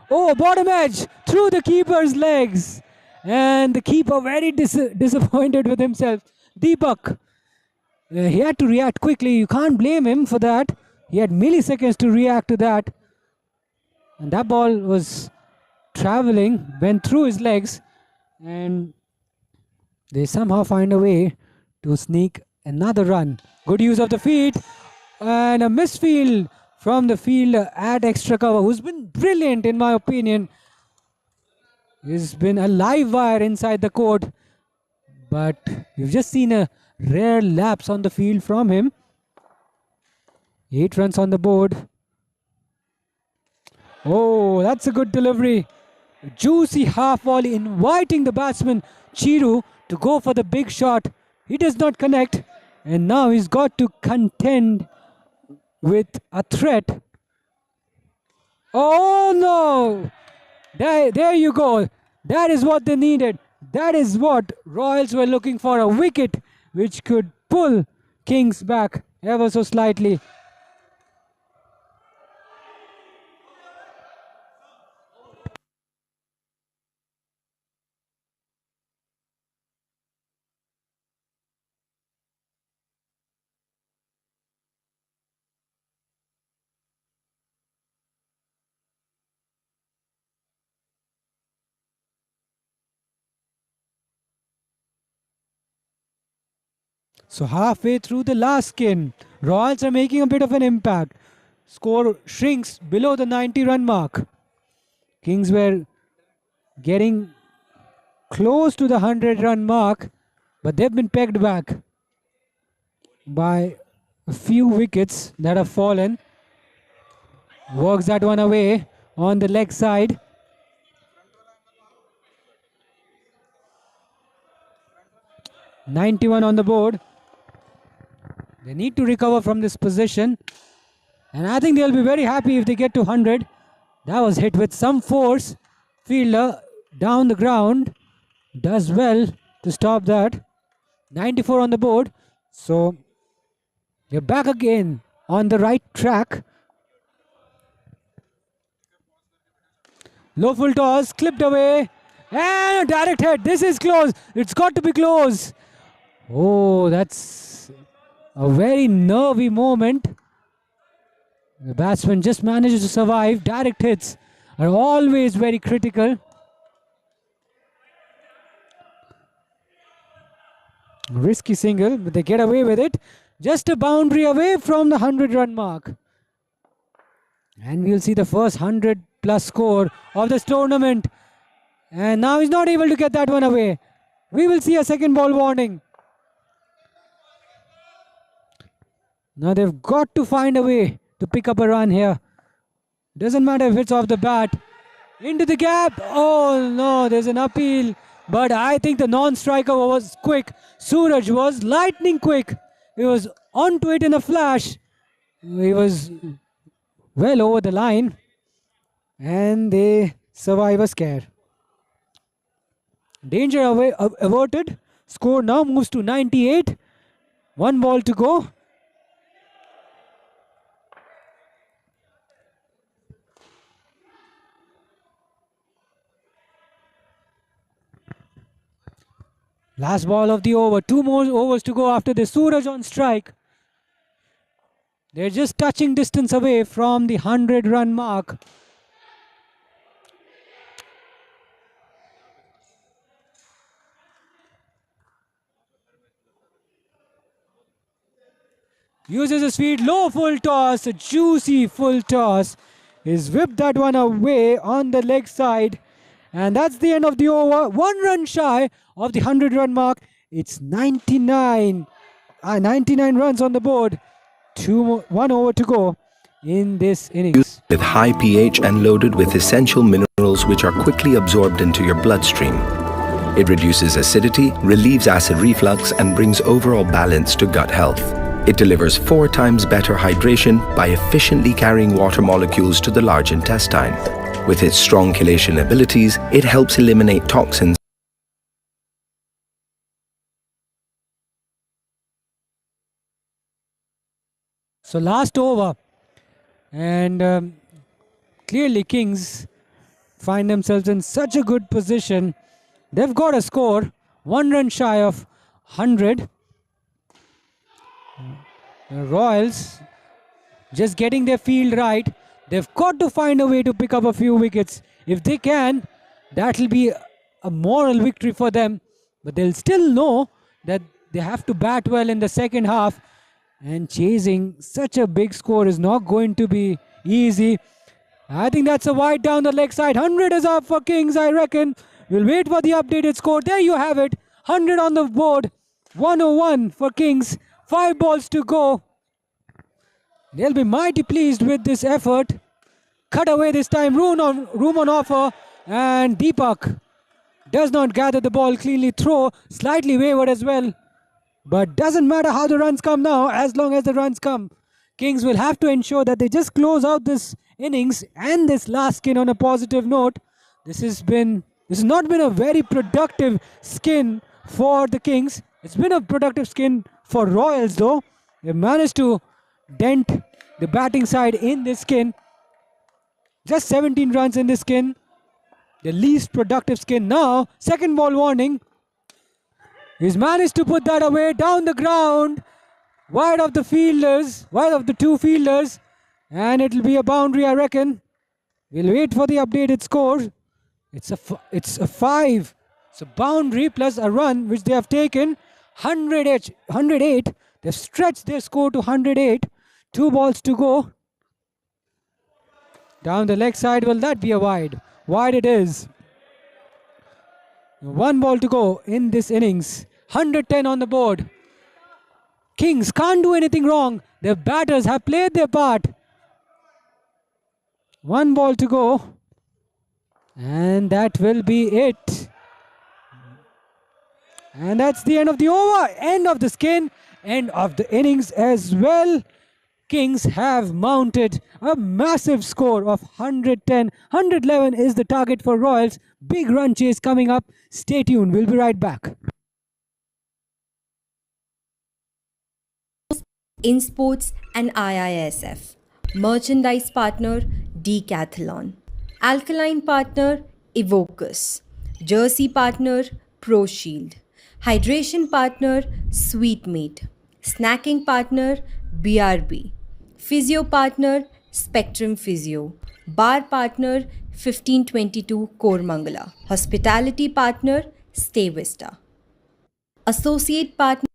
Oh, bottom edge through the keeper's legs. And the keeper very disappointed with himself. Deepak, he had to react quickly. You can't blame him for that. He had milliseconds to react to that. And that ball was traveling, went through his legs. And they somehow find a way to sneak another run. Good use of the feet. And a misfield from the fielder at extra cover, who's been brilliant in my opinion. He's been a live wire inside the court. But you've just seen a rare lapse on the field from him. 8 runs on the board. Oh, that's a good delivery. Juicy half volley, inviting the batsman Chiru to go for the big shot. He does not connect. And now he's got to contend with a threat. Oh no! There you go. That is what they needed. That is what Royals were looking for. A wicket which could pull Kings back ever so slightly. So halfway through the last skin, Royals are making a bit of an impact. Score shrinks below the 90-run mark. Kings were getting close to the 100-run mark, but they've been pegged back by a few wickets that have fallen. Works that one away on the leg side. .91 on the board. They need to recover from this position. And I think they'll be very happy if they get to 100. That was hit with some force. Fielder down the ground. Does well to stop that. 94 on the board. So they're back again on the right track. Low full toss. Clipped away. And a direct hit. This is close. It's got to be close. Oh, that's a very nervy moment. The batsman just manages to survive. Direct hits are always very critical. Risky single, but they get away with it. Just a boundary away from the 100-run mark. And we'll see the first 100-plus score of this tournament. And now he's not able to get that one away. We will see a second ball warning. Now they've got to find a way to pick up a run here. Doesn't matter if it's off the bat. Into the gap. Oh no, there's an appeal. But I think the non-striker was quick. Suraj was lightning quick. He was onto it in a flash. He was well over the line. And they survive a scare. Danger averted. Score now moves to 98. 1 ball to go. Last ball of the over. 2 more overs to go after the Suraj on strike. They're just touching distance away from the 100-run mark. Uses his feet. Low full toss. A juicy full toss. He's whipped that one away on the leg side. And that's the end of the over. 1 run shy of the 100-run mark. It's 99 runs on the board. 1 over to go in this innings. With high pH and loaded with essential minerals which are quickly absorbed into your bloodstream. It reduces acidity, relieves acid reflux, and brings overall balance to gut health. It delivers 4 times better hydration by efficiently carrying water molecules to the large intestine. With its strong chelation abilities, it helps eliminate toxins. So last over, and clearly Kings find themselves in such a good position. They've got a score, 1 run shy of 100. Royals just getting their field right. They've got to find a way to pick up a few wickets. If they can, that'll be a moral victory for them. But they'll still know that they have to bat well in the second half. And chasing such a big score is not going to be easy. I think that's a wide down the leg side. 100 is up for Kings, I reckon. We'll wait for the updated score. There you have it. 100 on the board. 101 for Kings. 5 balls to go. They'll be mighty pleased with this effort. Cut away this time. Room on offer. And Deepak does not gather the ball cleanly. Throw slightly wayward as well. But doesn't matter how the runs come now, as long as the runs come. Kings will have to ensure that they just close out this innings and this last skin on a positive note. This has not been a very productive skin for the Kings. It's been a productive skin for Royals though. They've managed to dent the batting side in this skin. Just 17 runs in this skin. The least productive skin now. Second ball warning. He's managed to put that away down the ground. Wide of the fielders. Wide of the 2 fielders. And it'll be a boundary, I reckon. We'll wait for the updated score. It's a 5. It's a boundary plus a run which they have taken. 108. They've stretched their score to 108. 2 balls to go. Down the leg side, will that be a wide? Wide it is. 1 ball to go in this innings. 110 on the board. Kings can't do anything wrong. Their batters have played their part. 1 ball to go. And that will be it. And that's the end of the over. End of the skin. End of the innings as well. Kings have mounted a massive score of 110. 111 is the target for Royals. Big run chase coming up. Stay tuned. We'll be right back. Insportz and IISF. Merchandise partner Decathlon. Alkaline partner Evocus. Jersey partner ProShield. Hydration partner Sweetmeat. Snacking partner BRB. Physio partner Spectrum Physio. Bar partner 1522 Kormangala. Hospitality partner Stay Vista. Associate partner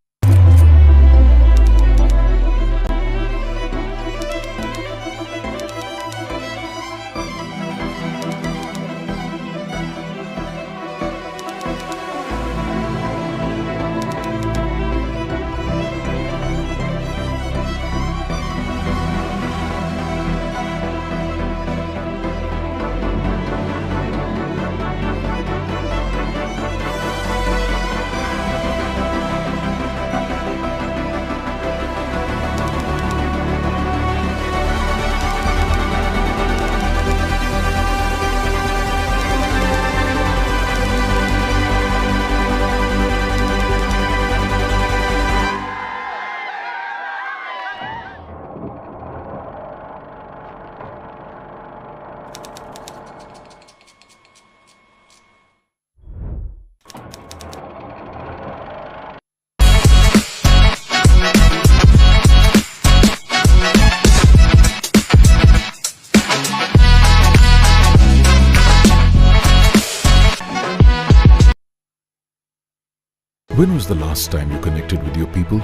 When was the last time you connected with your people?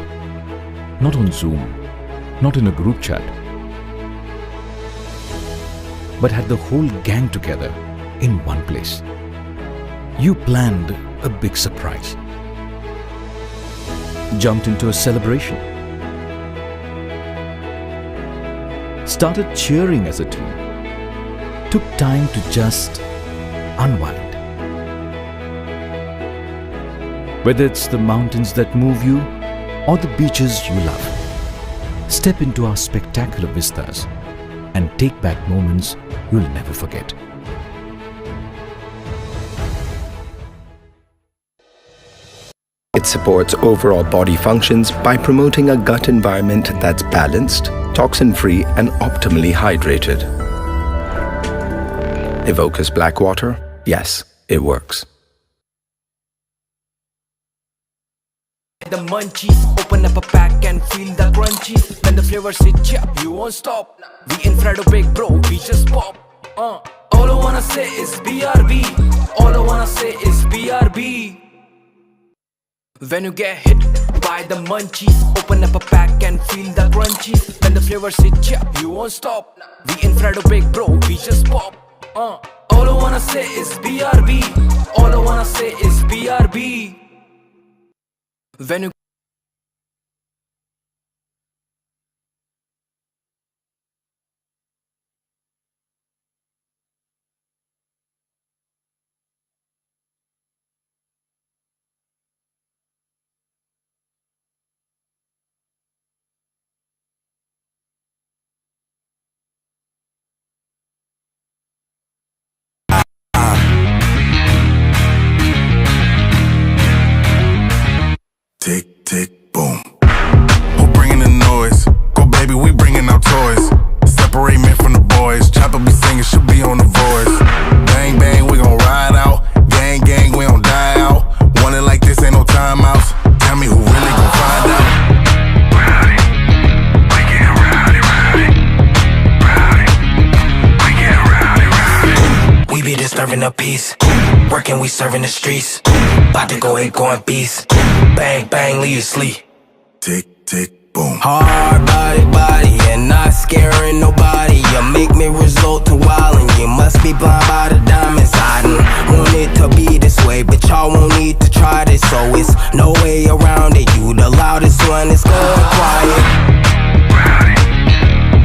Not on Zoom, not in a group chat, but had the whole gang together in one place. You planned a big surprise, jumped into a celebration, started cheering as a team, took time to just unwind. Whether it's the mountains that move you or the beaches you love, Step into our spectacular vistas and take back moments you'll never forget. It supports overall body functions by promoting a gut environment that's balanced, toxin-free and optimally hydrated. Evoker's Black Water, yes, it works. The munchies, open up a pack and feel the crunchies. When the flavors hit ya, you won't stop. We Infrado big bro, we just pop. All I wanna say is BRB. All I wanna say is BRB. When you get hit by the munchies, open up a pack and feel the crunchies. When the flavors hit ya, you won't stop. We Infrado big bro, we just pop. All I wanna say is BRB. All I wanna say is BRB. When you Tick, tick, boom. Who bringing the noise? Go baby, we bringing our toys. Separate men from the boys. Chopper be singing, she'll be on the voice. Bang, bang, we gon' ride out. Gang, gang, we don't die out. Want it like this, ain't no timeouts. Tell me who really gon' find out. Rowdy, we get rowdy, rowdy. Rowdy, we get rowdy, rowdy. we be disturbing the peace. Working, we serving the streets. About to go, ain't going beast. Bang, bang, leave you sleep. Tick, tick, boom. Hard body, and not scaring nobody. You make me resort to wildin'. You must be blind by the diamonds. I didn't want it to be this way, but y'all won't need to try this. So it's no way around it. You the loudest one, it's going quiet. Rowdy,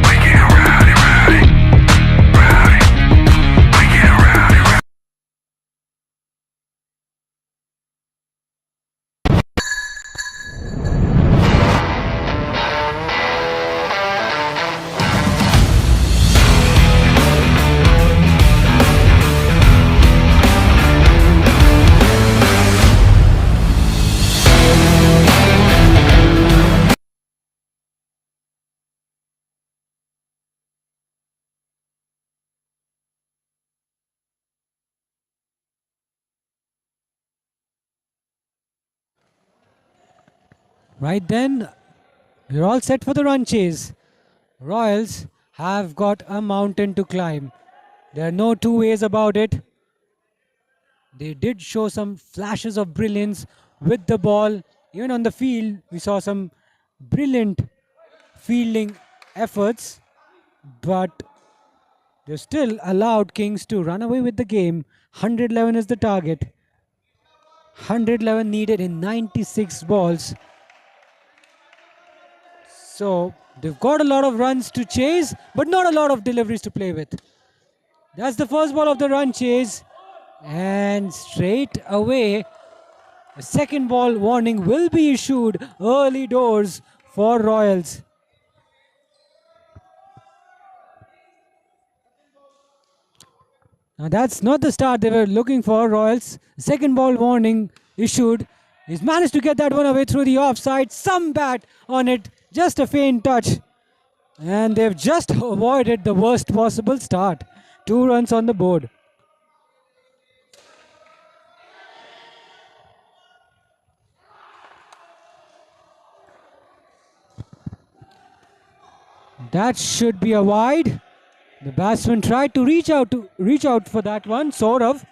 we get rowdy, rowdy. Rowdy, we get rowdy, rowdy. Right then, we're all set for the run chase. Royals have got a mountain to climb. There are no two ways about it. They did show some flashes of brilliance with the ball. Even on the field, we saw some brilliant fielding efforts. But they still allowed Kings to run away with the game. 111 is the target. 111 needed in 96 balls. So they've got a lot of runs to chase, but not a lot of deliveries to play with. That's the first ball of the run chase. And straight away, a second ball warning will be issued early doors for Royals. Now that's not the start they were looking for, Royals. Second ball warning issued. He's managed to get that one away through the offside. Some bat on it. Just a faint touch. And they've just avoided the worst possible start. 2 runs on the board. That should be a wide. The batsman tried to reach out for that one, sort of.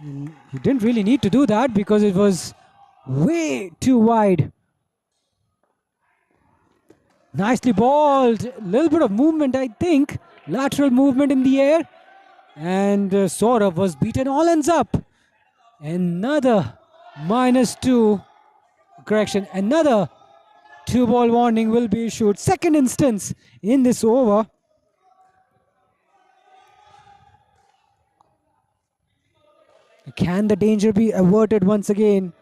He didn't really need to do that because it was way too wide. Nicely balled. A little bit of movement, I think. Lateral movement in the air. And Saurav was beaten. All ends up. Another -2. Correction. Another 2-ball warning will be issued. Second instance in this over. Can the danger be averted once again?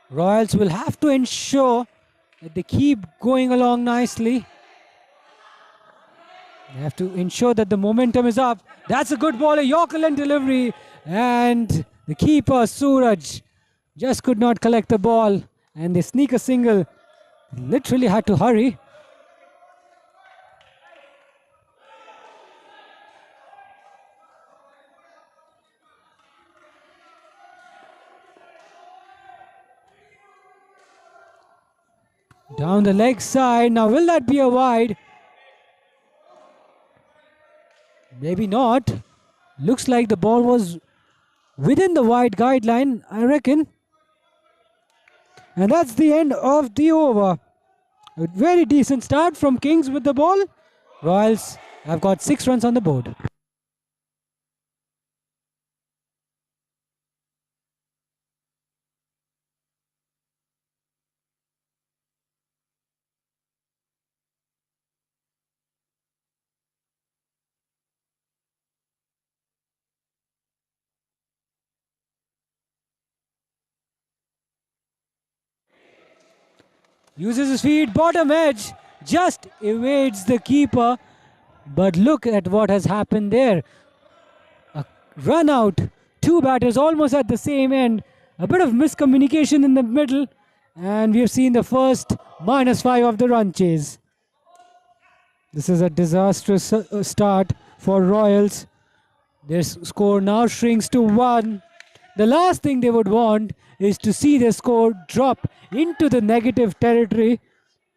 Royals will have to ensure They keep going along nicely. They have to ensure that the momentum is up. That's a good ball, a Yorker length delivery. And the keeper, Suraj, just could not collect the ball. And they sneak a single. Literally had to hurry. Down the leg side. Now, will that be a wide? Maybe not. Looks like the ball was within the wide guideline, I reckon. And that's the end of the over. A very decent start from Kings with the ball. Royals have got 6 runs on the board. Uses his feet, bottom edge, just evades the keeper. But look at what has happened there. A run out, 2 batters almost at the same end. A bit of miscommunication in the middle. And we have seen the first -5 of the run chase. This is a disastrous start for Royals. Their score now shrinks to 1. The last thing they would want is to see their score drop into the negative territory,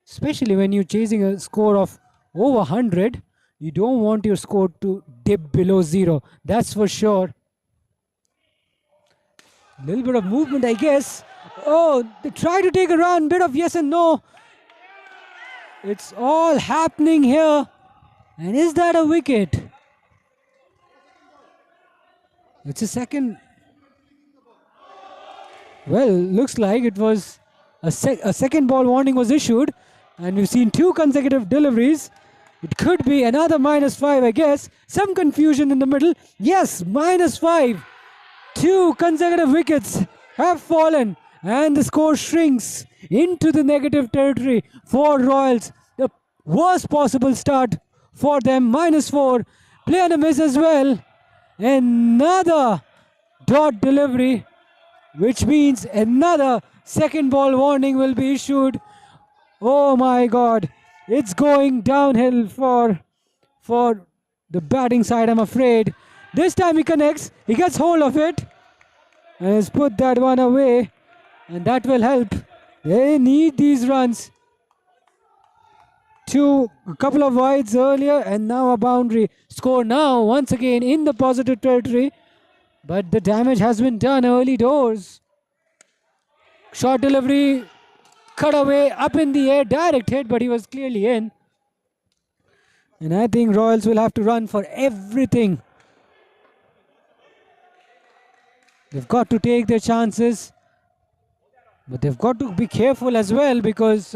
especially when you're chasing a score of over 100. You don't want your score to dip below 0. That's for sure. A little bit of movement, I guess. Oh, they try to take a run. Bit of yes and no. It's all happening here. And is that a wicket? It's a second. Well, looks like it was a second ball warning was issued. And we've seen 2 consecutive deliveries. It could be another -5, I guess. Some confusion in the middle. Yes, -5. 2 consecutive wickets have fallen. And the score shrinks into the negative territory for Royals. The worst possible start for them. -4. Play and a miss as well. Another dot delivery, which means another second ball warning will be issued. Oh my God. It's going downhill for the batting side, I'm afraid. This time he connects. He gets hold of it. And has put that one away. And that will help. They need these runs. A couple of wides earlier and now a boundary. Score now once again in the positive territory. But the damage has been done early doors. Short delivery, cut away, up in the air, direct hit, but he was clearly in. And I think Royals will have to run for everything. They've got to take their chances. But they've got to be careful as well because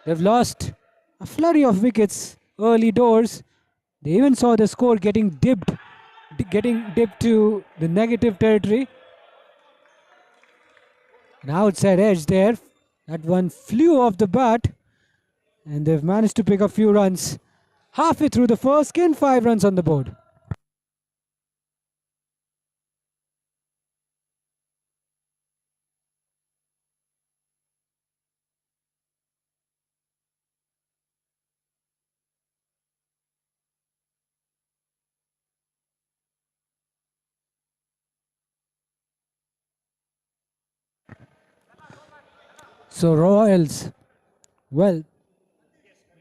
they've lost a flurry of wickets early doors. They even saw the score getting dipped to the negative territory. An outside edge there. That one flew off the bat. And they've managed to pick a few runs. Halfway through the first game, 5 runs on the board. So Royals, well,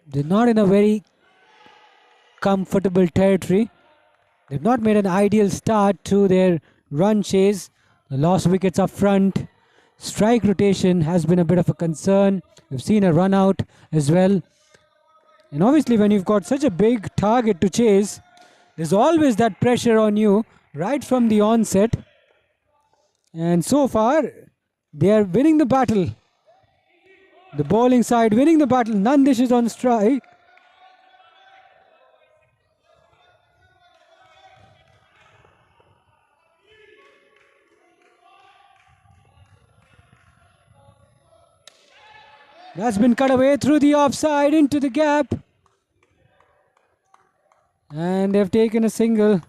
they're not in a very comfortable territory. They've not made an ideal start to their run chase. The lost wickets up front. Strike rotation has been a bit of a concern. We've seen a run out as well. And obviously when you've got such a big target to chase, there's always that pressure on you right from the onset. And so far, they are winning the battle. The bowling side winning the battle. Nandish is on strike. That's been cut away through the offside into the gap. And they've taken a single.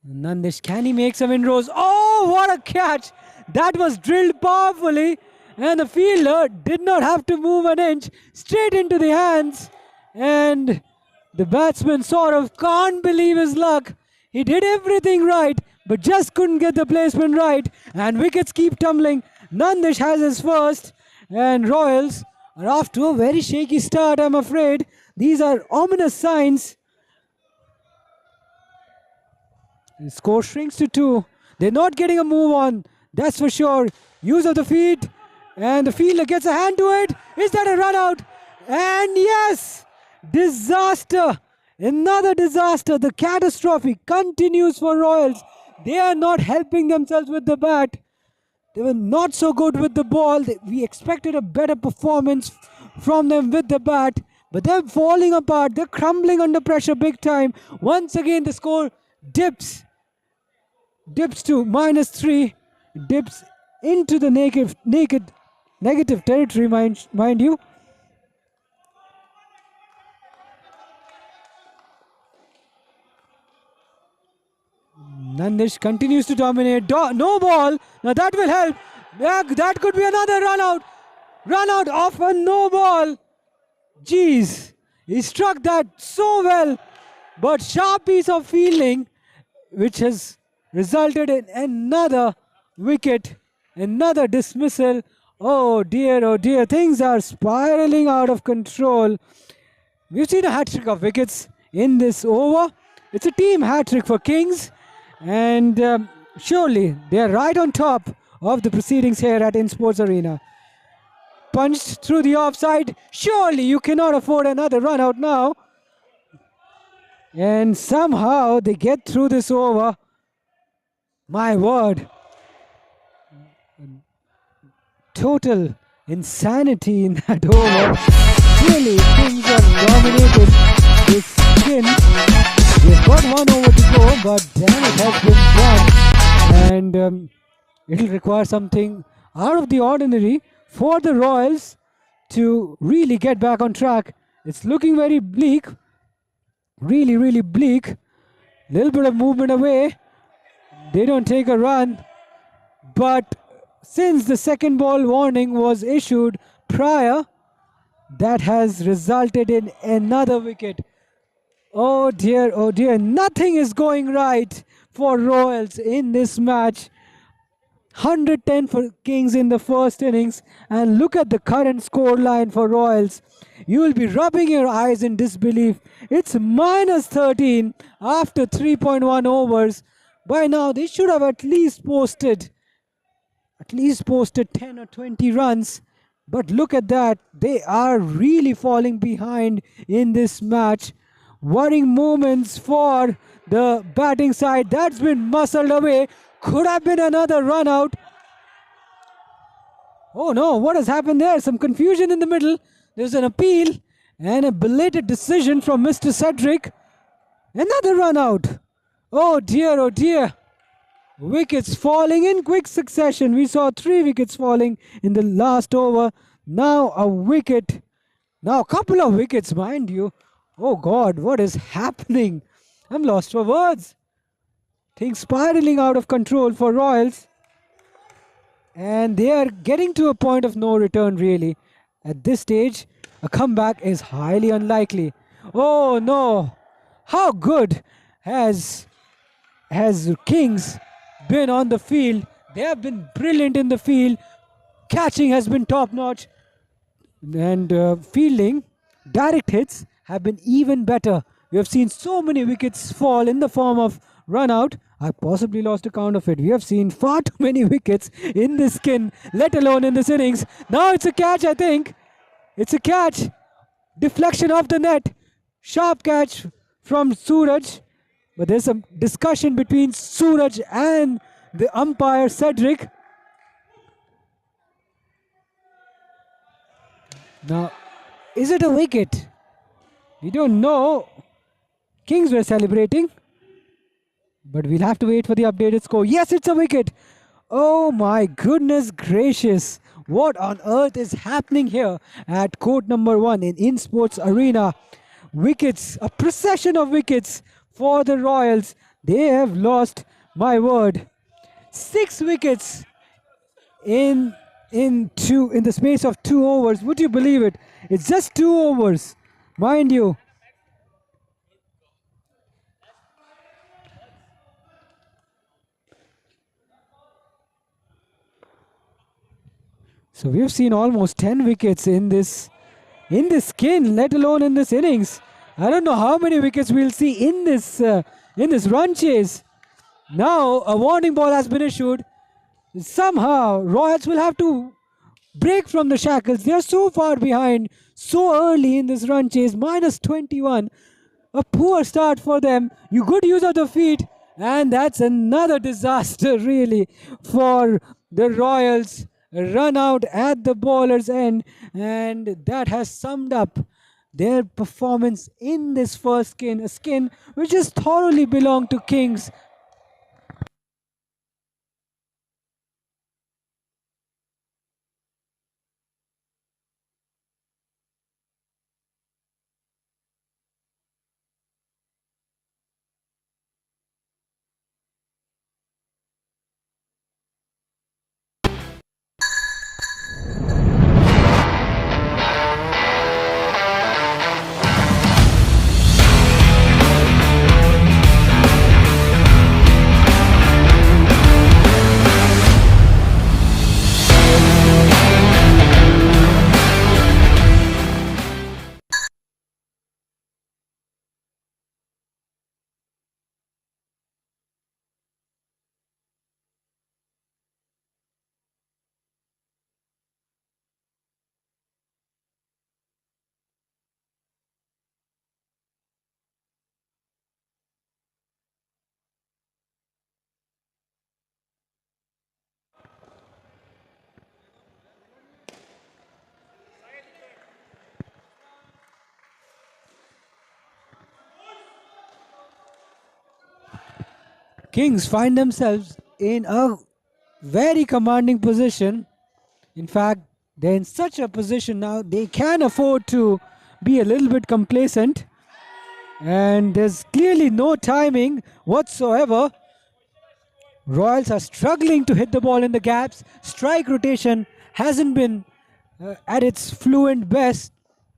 Nandish, can he make some inroads? Oh, what a catch! That was drilled powerfully, and the fielder did not have to move an inch, straight into the hands. And the batsman sort of can't believe his luck. He did everything right, but just couldn't get the placement right. And wickets keep tumbling. Nandish has his first, and Royals are off to a very shaky start, I'm afraid. These are ominous signs. The score shrinks to 2. They're not getting a move on, that's for sure. Use of the feet, and the fielder gets a hand to it. Is that a run out? And yes! Disaster! Another disaster. The catastrophe continues for Royals. They are not helping themselves with the bat. They were not so good with the ball. We expected a better performance from them with the bat, but they're falling apart. They're crumbling under pressure big time. Once again, the score dips to -3, dips into the negative territory, mind you. Nandish continues to dominate. No ball. Now that will help. That could be another run out. Run out off a no ball. Jeez. He struck that so well. But sharp piece of fielding, which has resulted in another wicket, another dismissal. Oh dear, things are spiraling out of control. We've seen a hat-trick of wickets in this over. It's a team hat-trick for Kings, and surely they are right on top of the proceedings here at Insportz Arena. Punched through the offside. Surely you cannot afford another run out now. And somehow they get through this over. My word. Total insanity in that over. Really, Kings have dominated this skin. They've got one over to go, but damn, it has been done. And it'll require something out of the ordinary for the Royals to really get back on track. It's looking very bleak. Really bleak. Little bit of movement away. They don't take a run. But since the second ball warning was issued prior, that has resulted in another wicket. Oh dear. Nothing is going right for Royals in this match. 110 for Kings in the first innings. And look at the current score line for Royals. You will be rubbing your eyes in disbelief. It's -13 after 3.1 overs. By now, they should have at least posted 10 or 20 runs. But look at that. They are really falling behind in this match. Worrying moments for the batting side. That's been muscled away. Could have been another run out. Oh no, what has happened there? Some confusion in the middle. There's an appeal and a belated decision from Mr. Cedric. Another run out. Oh dear. Wickets falling in quick succession. We saw 3 wickets falling in the last over. Now a wicket. Now a couple of wickets, mind you. Oh God, what is happening? I'm lost for words. Things spiraling out of control for Royals. And they are getting to a point of no return, really. At this stage, a comeback is highly unlikely. Oh no! How good has Kings been on the field? They have been brilliant in the field. Catching has been top-notch. And fielding, direct hits have been even better. We have seen so many wickets fall in the form of run-out. I possibly lost a count of it. We have seen far too many wickets in this skin, let alone in this innings. Now it's a catch, I think. It's a catch. Deflection off the net. Sharp catch from Suraj. But there's some discussion between Suraj and the umpire, Cedric. Now, Is it a wicket? We don't know. Kings were celebrating. But we'll have to wait for the updated score. Yes, it's a wicket. Oh my goodness gracious. What on earth is happening here at court number 1 in Insportz Arena? Wickets, a procession of wickets for the Royals. They have lost, my word, 6 wickets in the space of 2 overs. Would you believe it? It's just 2 overs, mind you. So we've seen almost 10 wickets in this skin, let alone in this innings. I don't know how many wickets we'll see in this run chase. Now a warning ball has been issued. Somehow Royals will have to break from the shackles. They are so far behind so early in this run chase. Minus 21. A poor start for them. You good use of the feet. And that's another disaster really for the Royals. A run out at the bowler's end. And that has summed up their performance in this first skin. A skin which has thoroughly belonged to Kings. Kings find themselves in a very commanding position. In fact, they're in such a position now they can afford to be a little bit complacent. And there's clearly no timing whatsoever. Royals are struggling to hit the ball in the gaps. Strike rotation hasn't been at its fluent best.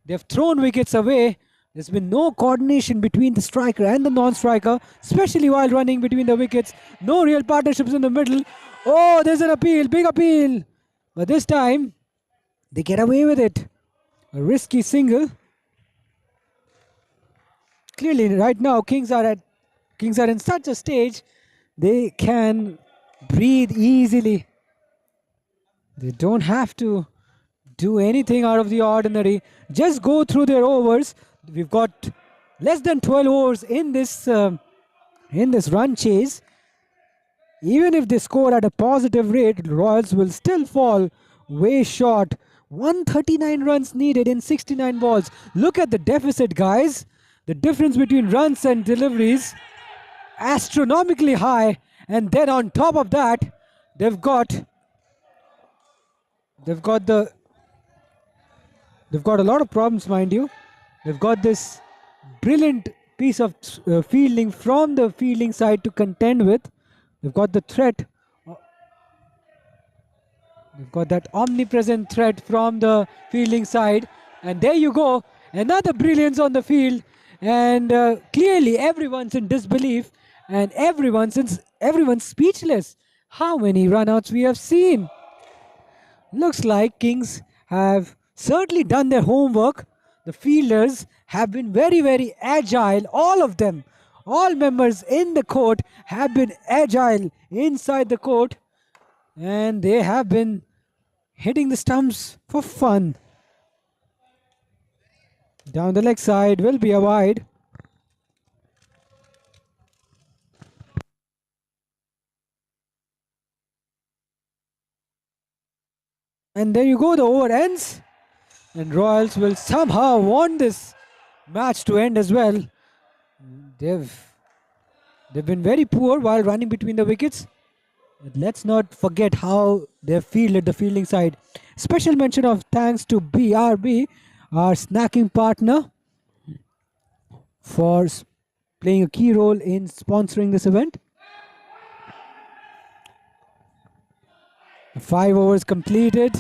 They've thrown wickets away. There's been no coordination between the striker and the non-striker, especially while running between the wickets. No real partnerships in the middle. Oh, there's an appeal, big appeal. But this time, they get away with it. A risky single. Clearly, right now, Kings are in such a stage, they can breathe easily. They don't have to do anything out of the ordinary. Just go through their overs. We've got less than 12 overs in this run chase. Even if they score at a positive rate, Royals will still fall way short. 139 runs needed in 69 balls. Look at the deficit, guys. The difference between runs and deliveries, astronomically high. And then on top of that, they've got a lot of problems, mind you. They've got this brilliant piece of fielding from the fielding side to contend with. They've got the threat. They've got that omnipresent threat from the fielding side. And there you go. Another brilliance on the field. And clearly everyone's in disbelief. And everyone's speechless. How many runouts we have seen. Looks like Kings have certainly done their homework. The fielders have been very, very agile. All of them, all members in the court have been agile inside the court. And they have been hitting the stumps for fun. Down the leg side will be a wide. And there you go, the over ends. and Royals will somehow want this match to end as well. They've been very poor while running between the wickets. But let's not forget how they've fielded the fielding side. Special mention of thanks to BRB, our snacking partner, for playing a key role in sponsoring this event. 5 overs completed,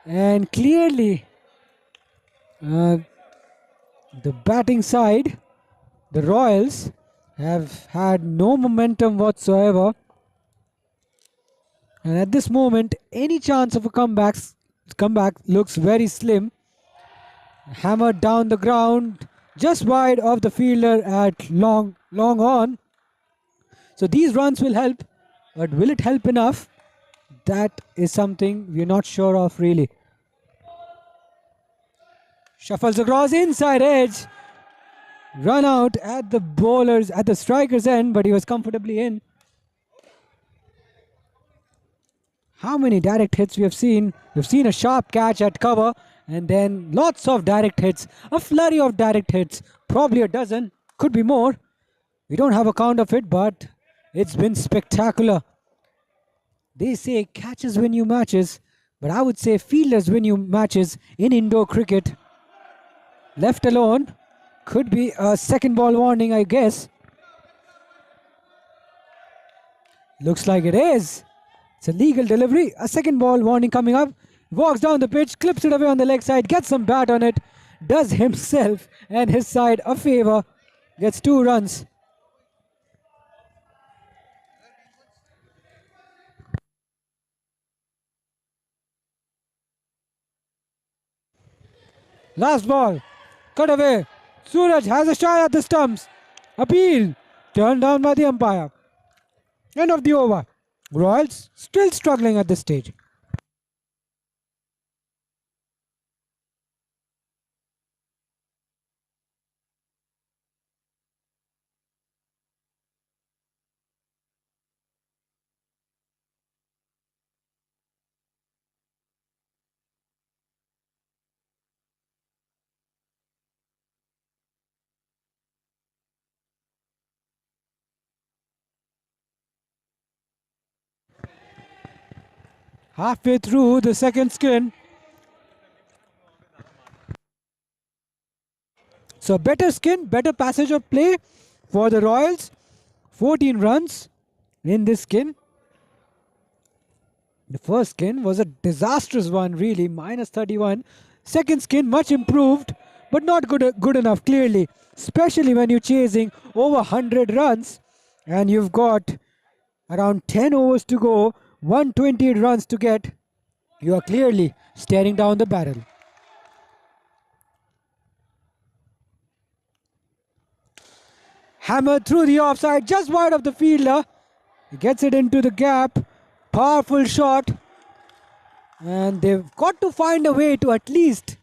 and clearly the batting side, the Royals, have had no momentum whatsoever, and at this moment any chance of a comeback looks very slim. Hammered down the ground just wide of the fielder at long on. So these runs will help, but will it help enough? That is something we're not sure of really. Shuffles across inside edge. Run out at the striker's end, but he was comfortably in. How many direct hits we have seen? We've seen a sharp catch at cover, and then lots of direct hits. A flurry of direct hits. Probably a dozen. Could be more. We don't have a count of it, but it's been spectacular. They say catches win you matches, but I would say fielders win you matches in indoor cricket. Left alone. Could be a second ball warning, I guess. Looks like it is. It's a legal delivery. A second ball warning coming up. Walks down the pitch, clips it away on the leg side, gets some bat on it, does himself and his side a favor, gets 2 runs. Last ball, cut away. Suraj has a shot at the stumps. Appeal, turned down by the umpire. End of the over. Royals still struggling at this stage. Halfway through the second skin. So better skin, better passage of play for the Royals. 14 runs in this skin. The first skin was a disastrous one really, -31. Second skin much improved, but not good enough clearly. Especially when you're chasing over 100 runs and you've got around 10 overs to go. 128 runs to get, you are clearly staring down the barrel. Hammered through the offside, just wide of the fielder. He gets it into the gap. Powerful shot. And they've got to find a way to at least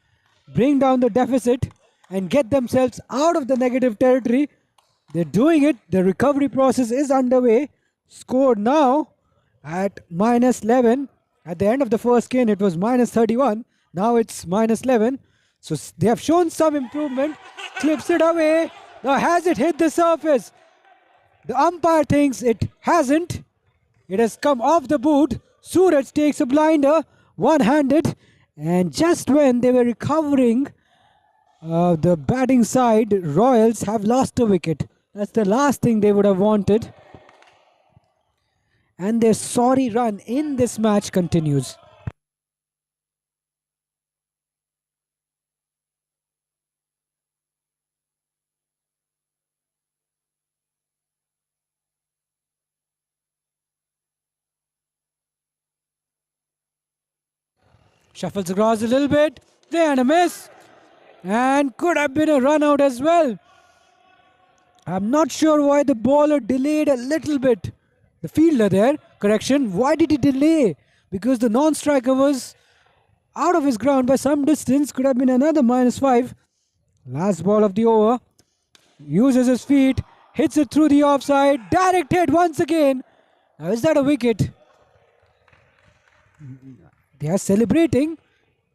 bring down the deficit and get themselves out of the negative territory. They're doing it. The recovery process is underway. Scored now at -11. At the end of the first game it was -31. Now it's -11. So they have shown some improvement. Clips it away. Now has it hit the surface? The umpire thinks it hasn't. It has come off the boot. Suraj takes a blinder, one-handed, and just when they were recovering, the batting side, Royals, have lost a wicket. That's the last thing they would have wanted. And their sorry run in this match continues. Shuffles across a little bit. There and a miss. And could have been a run out as well. I'm not sure why the bowler delayed a little bit. The fielder there, correction, why did he delay? Because the non-striker was out of his ground by some distance. Could have been another -5. Last ball of the over. Uses his feet, hits it through the offside. Direct hit once again. Now is that a wicket? They are celebrating.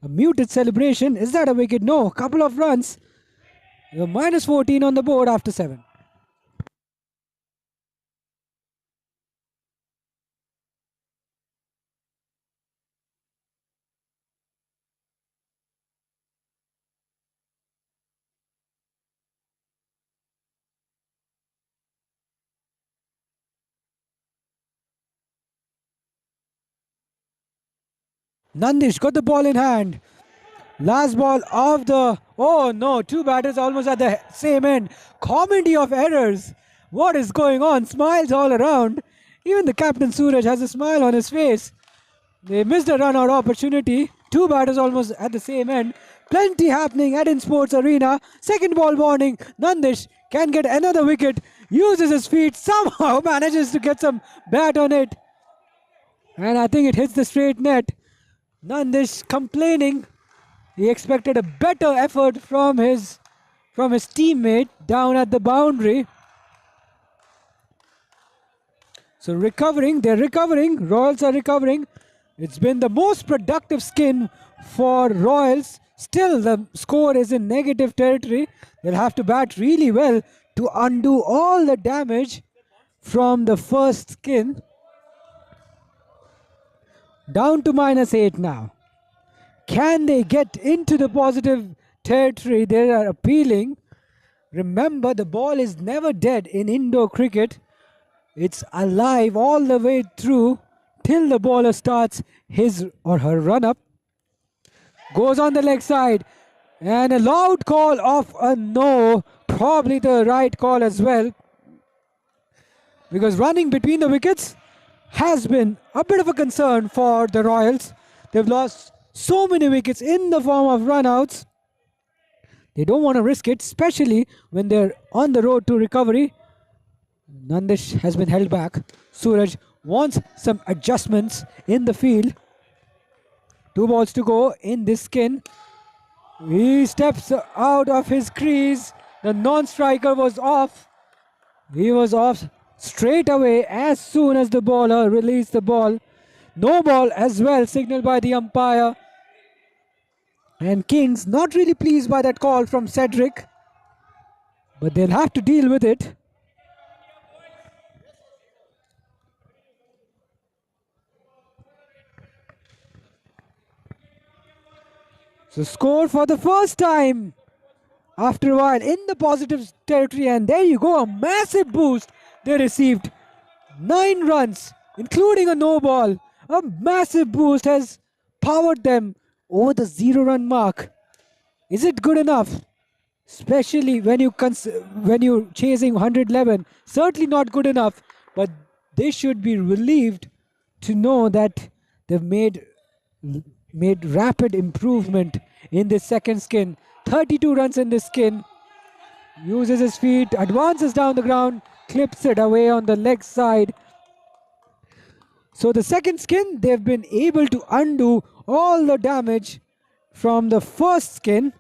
A muted celebration. Is that a wicket? No. Couple of runs. You're minus 14 on the board after 7. Nandish got the ball in hand. Last ball of the... Oh no, two batters almost at the same end. Comedy of errors. What is going on? Smiles all around. Even the captain Suraj has a smile on his face. They missed a run out opportunity. Two batters almost at the same end. Plenty happening at Insportz Arena. Second ball warning. Nandish can get another wicket. Uses his feet. Somehow manages to get some bat on it. And I think it hits the straight net. Nandish complaining. He expected a better effort from his teammate down at the boundary. So recovering, they're recovering. Royals are recovering. It's been the most productive skin for Royals. Still, the score is in negative territory. They'll have to bat really well to undo all the damage from the first skin. Down to -8 now. Can they get into the positive territory they are appealing? Remember, the ball is never dead in indoor cricket. It's alive all the way through till the bowler starts his or her run-up. Goes on the leg side. And a loud call of a no. Probably the right call as well. Because running between the wickets has been a bit of a concern for the Royals. They've lost so many wickets in the form of run-outs. They don't want to risk it, especially when they're on the road to recovery. Nandish has been held back. Suraj wants some adjustments in the field. 2 balls to go in this skin. He steps out of his crease. The non-striker was off. He was off straight away as soon as the bowler released the ball. No ball as well, signaled by the umpire. And Kings not really pleased by that call from Cedric. But they'll have to deal with it. So score for the first time after a while in the positive territory. And there you go, a massive boost they received. 9 runs, including a no ball. A massive boost has powered them over the 0-run mark. Is it good enough? Especially when you're chasing 111. Certainly not good enough, but they should be relieved to know that they've made rapid improvement in this second skin. 32 runs in this skin. Uses his feet, advances down the ground, clips it away on the leg side. So the second skin, they've been able to undo all the damage from the first skin,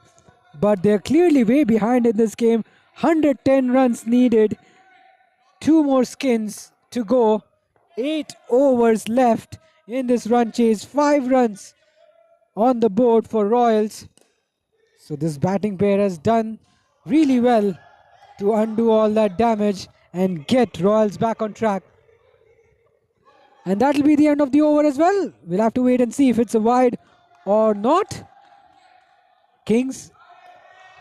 but they're clearly way behind in this game. 110 runs needed. 2 more skins to go. 8 overs left in this run chase. 5 runs on the board for Royals. So this batting pair has done really well to undo all that damage and get Royals back on track. And that'll be the end of the over as well. We'll have to wait and see if it's a wide or not. Kings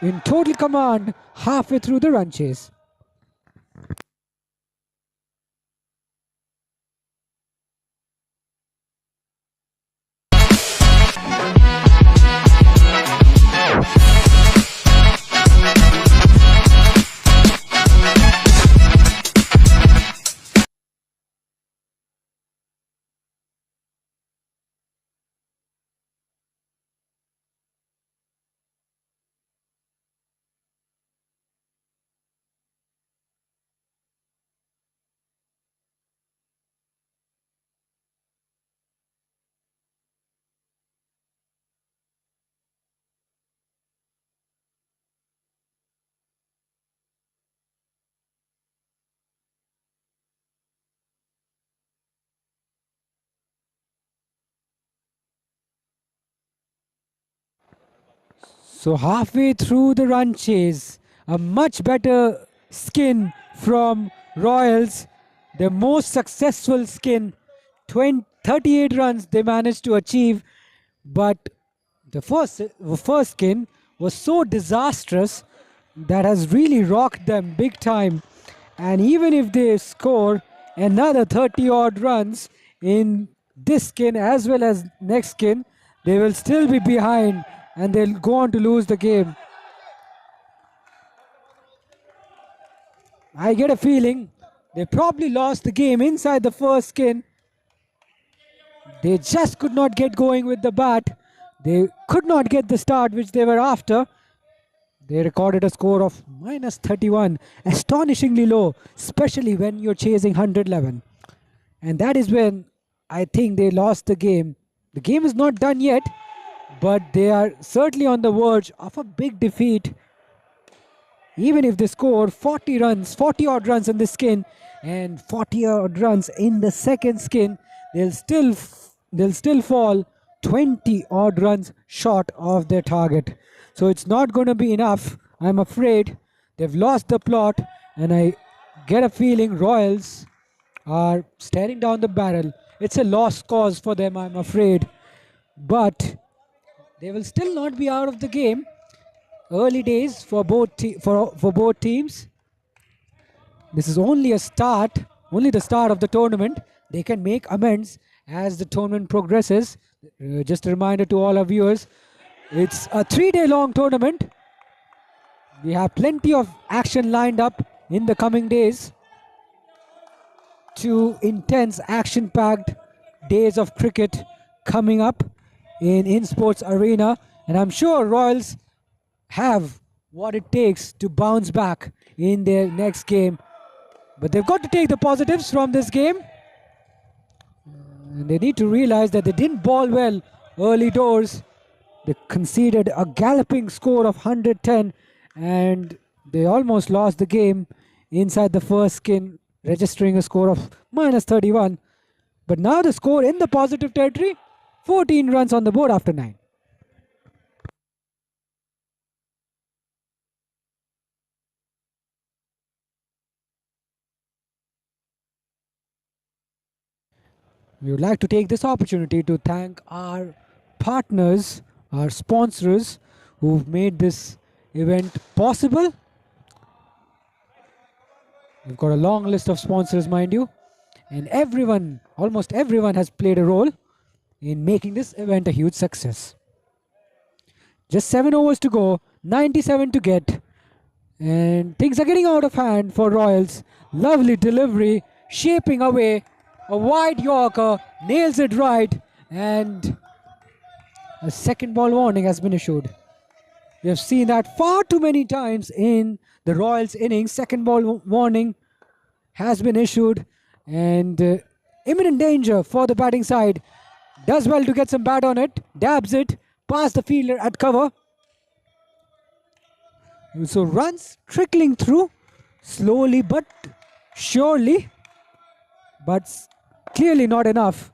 in total command halfway through the run chase. So halfway through the run chase, a much better skin from Royals, their most successful skin. 38 runs they managed to achieve, but the first skin was so disastrous that has really rocked them big time. And even if they score another 30 odd runs in this skin as well as next skin, they will still be behind and they'll go on to lose the game. I get a feeling they probably lost the game inside the first skin. They just could not get going with the bat. They could not get the start which they were after. They recorded a score of minus 31, astonishingly low, especially when you're chasing 111. And that is when I think they lost the game. The game is not done yet, but they are certainly on the verge of a big defeat. Even if they score 40 odd runs in the skin and 40 odd runs in the second skin, they'll still fall 20 odd runs short of their target. So it's not going to be enough. I'm afraid they've lost the plot, and I get a feeling Royals are staring down the barrel. It's a lost cause for them, I'm afraid. But they will still not be out of the game. Early days for both both teams. This is only a start, only the start of the tournament. They can make amends as the tournament progresses. Just a reminder to all our viewers, it's a 3-day long tournament. We have plenty of action lined up in the coming days. 2 intense action-packed days of cricket coming up in Insportz Arena, and I'm sure Royals have what it takes to bounce back in their next game. But they've got to take the positives from this game. And they need to realize that they didn't bowl well early doors. They conceded a galloping score of 110 and they almost lost the game inside the first skin, registering a score of minus 31. But now the score in the positive territory, 14 runs on the board after 9. We would like to take this opportunity to thank our partners, our sponsors who've made this event possible. We've got a long list of sponsors, mind you, and everyone, almost everyone has played a role in making this event a huge success. Just 7 overs to go, 97 to get, and things are getting out of hand for Royals. Lovely delivery, shaping away. A wide Yorker, nails it right, and a second ball warning has been issued. We have seen that far too many times in the Royals innings. Second ball warning has been issued, and imminent danger for the batting side. Does well to get some bat on it, dabs it, past the fielder at cover. So runs trickling through, slowly but surely, but clearly not enough.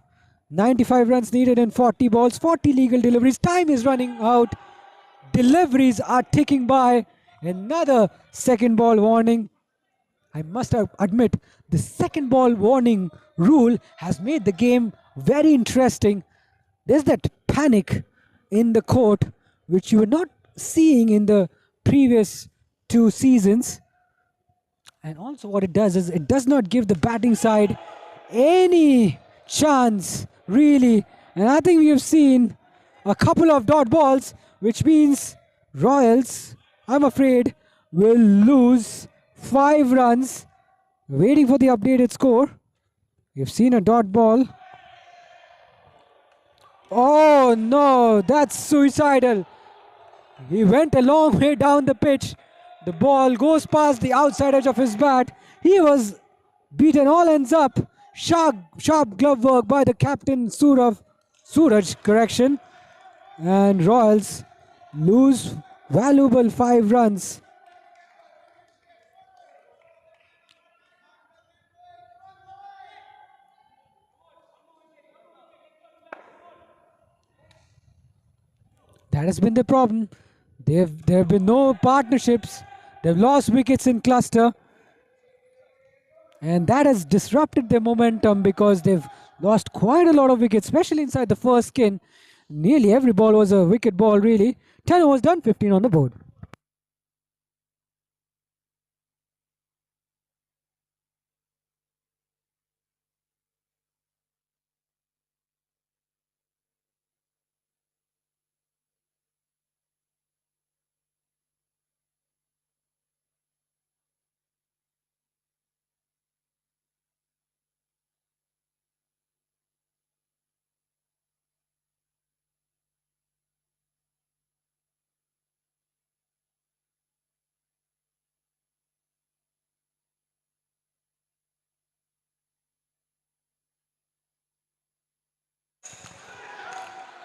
95 runs needed in 40 balls, 40 legal deliveries. Time is running out. Deliveries are ticking by. Another second ball warning. I must admit, the second ball warning rule has made the game very interesting. There's that panic in the court, which you were not seeing in the previous 2 seasons. And also what it does is it does not give the batting side any chance, really. And I think we have seen a couple of dot balls, which means Royals, I'm afraid, will lose 5 runs. Waiting for the updated score. We've seen a dot ball. Oh no, that's suicidal. He went a long way down the pitch. The ball goes past the outside edge of his bat. He was beaten all ends up. Sharp glove work by the captain Suraj, correction. And Royals lose valuable 5 runs. That has been the problem. There have been no partnerships. They've lost wickets in cluster. And that has disrupted their momentum because they've lost quite a lot of wickets, especially inside the first skin. Nearly every ball was a wicket ball, really. 10 overs done, 15 on the board.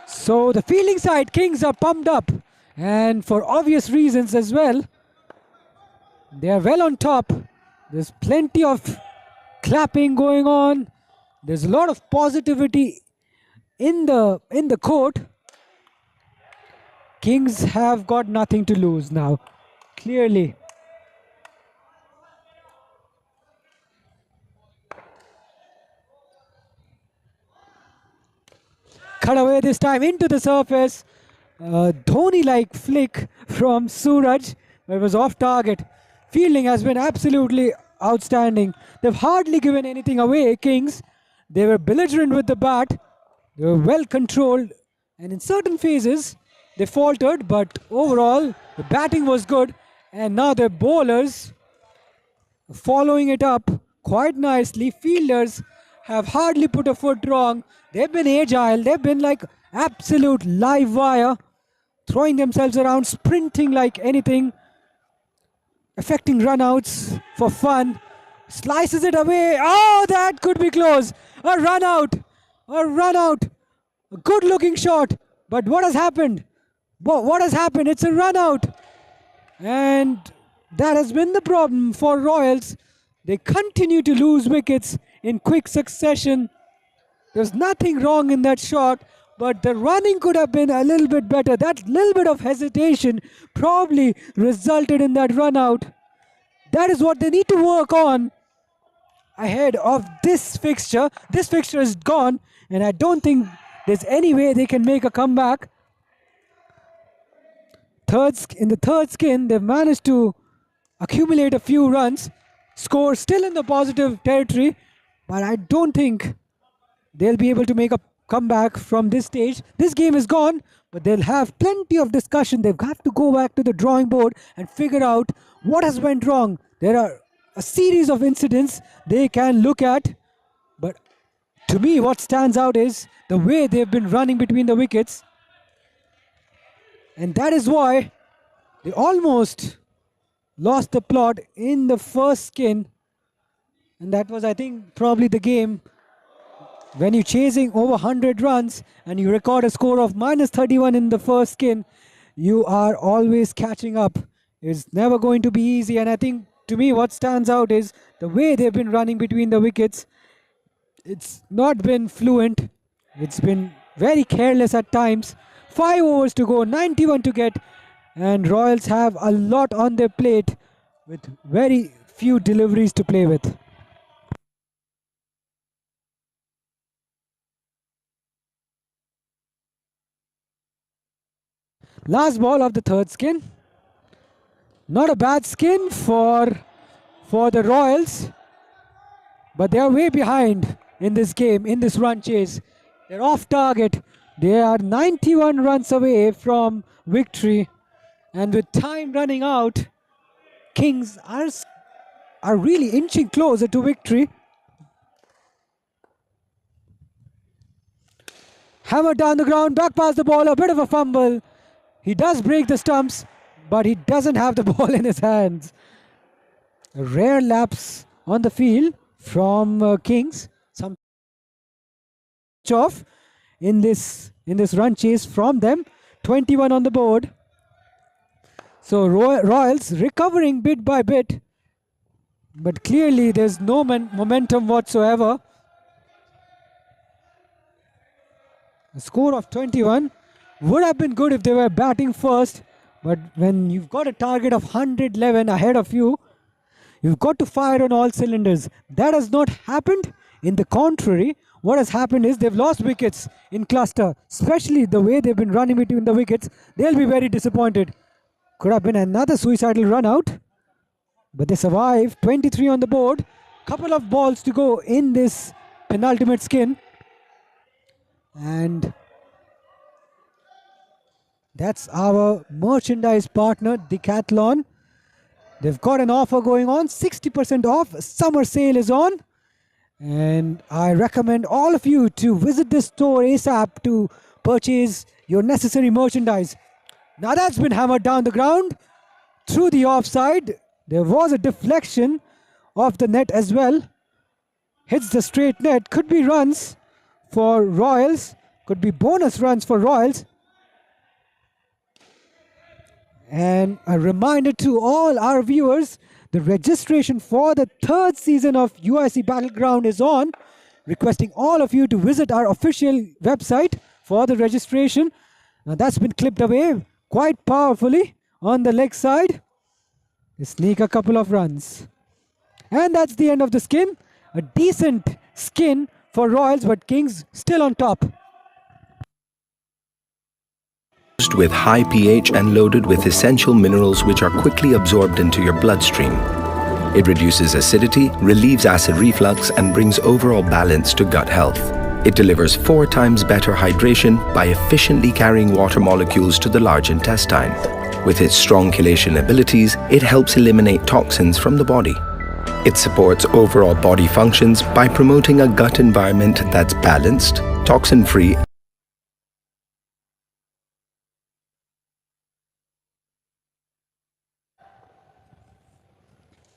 So the fielding side, Kings are pumped up, and for obvious reasons as well. They are well on top. There's plenty of clapping going on. There's a lot of positivity in the court. Kings have got nothing to lose now, clearly. Cut away this time into the surface. Dhoni-like flick from Suraj, but it was off target. Fielding has been absolutely outstanding. They've hardly given anything away, Kings. They were belligerent with the bat. They were well controlled, and in certain phases they faltered, but overall the batting was good, and now the bowlers following it up quite nicely. Fielders have hardly put a foot wrong. They've been agile. They've been like absolute live wire, throwing themselves around, sprinting like anything, affecting runouts for fun. Slices it away. Oh, that could be close. A run out. A run out. A good looking shot. But what has happened? What has happened? It's a run out. And that has been the problem for Royals. They continue to lose wickets in quick succession. There's nothing wrong in that shot, but the running could have been a little bit better. That little bit of hesitation probably resulted in that run out. That is what they need to work on ahead of this fixture. This fixture is gone, and I don't think there's any way they can make a comeback. In the third skin, they've managed to accumulate a few runs, score still in the positive territory, but I don't think they'll be able to make a comeback from this stage. This game is gone, but they'll have plenty of discussion. They've got to go back to the drawing board and figure out what has went wrong. There are a series of incidents they can look at, but to me what stands out is the way they've been running between the wickets, and that is why they almost lost the plot in the first skin. And that was, I think, probably the game. When you're chasing over 100 runs and you record a score of -31 in the first skin, you are always catching up. It's never going to be easy, and I think to me what stands out is the way they've been running between the wickets. It's not been fluent. It's been very careless at times. 5 overs to go, 91 to get, and Royals have a lot on their plate with very few deliveries to play with. Last ball of the third skin. Not a bad skin for the Royals, but they are way behind in this game, in this run chase. They're off target. They are 91 runs away from victory, and with time running out, Kings are really inching closer to victory. Hammer down the ground, back past the ball, a bit of a fumble. He does break the stumps, but he doesn't have the ball in his hands. A rare lapse on the field from Kings. Some off in this run chase from them. 21 on the board. So Royals recovering bit by bit, but clearly there's no momentum whatsoever. A score of 21 would have been good if they were batting first, But when you've got a target of 111 ahead of you, you've got to fire on all cylinders. That has not happened. In the contrary, what has happened is they've lost wickets in cluster, especially the way they've been running between the wickets. They'll be very disappointed. Could have been another suicidal run out, but they survive. 23 on the board. Couple of balls to go in this penultimate skin. And that's our merchandise partner, Decathlon. They've got an offer going on, 60% off. Summer sale is on. And I recommend all of you to visit this store ASAP to purchase your necessary merchandise. Now that's been hammered down the ground through the offside. There was a deflection off the net as well. Hits the straight net. Could be runs for Royals. Could be bonus runs for Royals. And a reminder to all our viewers, the registration for the 3rd season of UIC Battleground is on. Requesting all of you to visit our official website for the registration. Now that's been clipped away quite powerfully on the leg side. They sneak a couple of runs. And that's the end of the skin. A decent skin for Royals, but Kings still on top. With high pH and loaded with essential minerals which are quickly absorbed into your bloodstream. It reduces acidity, relieves acid reflux, and brings overall balance to gut health. It delivers 4 times better hydration by efficiently carrying water molecules to the large intestine. With its strong chelation abilities, it helps eliminate toxins from the body. It supports overall body functions by promoting a gut environment that's balanced, toxin-free.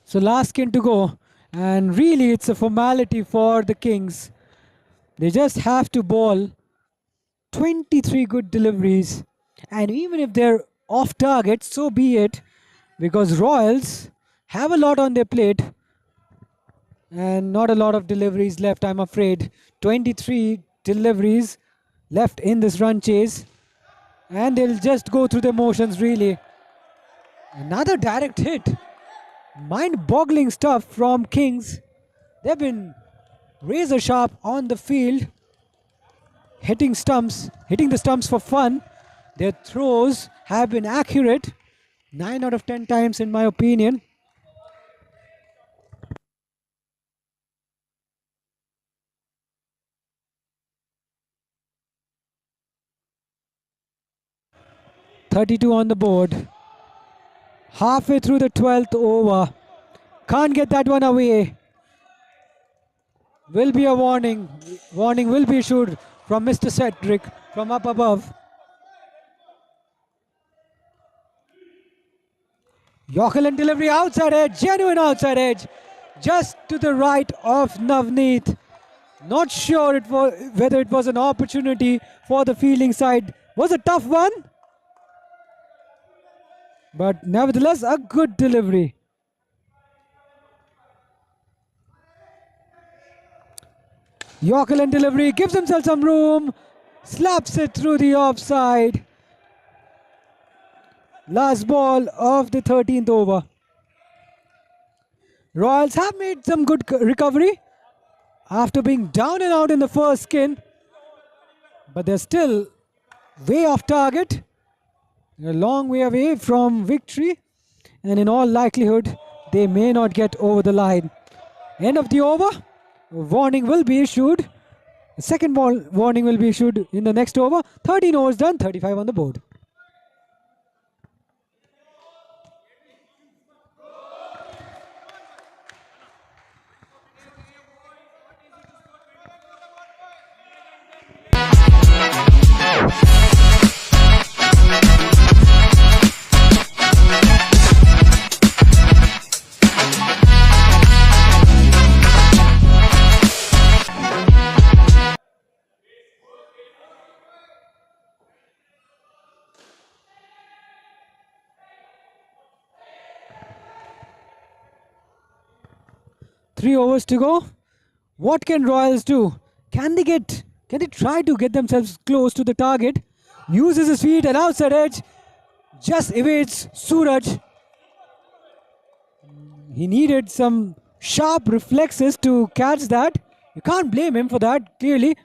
So last skin to go, and really it's a formality for the Kings. They just have to bowl 23 good deliveries, and even if they're off target, so be it, because Royals have a lot on their plate and not a lot of deliveries left, I'm afraid. 23 deliveries left in this run chase, and they'll just go through the motions really. Another direct hit. Mind-boggling stuff from Kings. They've been razor sharp on the field, hitting the stumps for fun. Their throws have been accurate 9 out of 10 times in my opinion. .32 on the board. Halfway through the 12th over. Can't get that one away. Will be a warning. Warning will be issued from Mr. Cedric from up above. Yorker and delivery outside edge. Genuine outside edge. Just to the right of Navneet. Not sure whether it was an opportunity for the fielding side. Was a tough one. But nevertheless, a good delivery. Yorker and delivery gives himself some room. Slaps it through the offside. Last ball of the 13th over. Royals have made some good recovery after being down and out in the first skin. But they're still way off target. They're a long way away from victory, and in all likelihood, they may not get over the line. End of the over. A warning will be issued. The second ball warning will be issued in the next over. 13 overs done, 35 on the board. Three overs to go. What can Royals do? Can they try to get themselves close to the target? Uses his feet and outside edge. just evades Suraj. He needed some sharp reflexes to catch that. You can't blame him for that, clearly,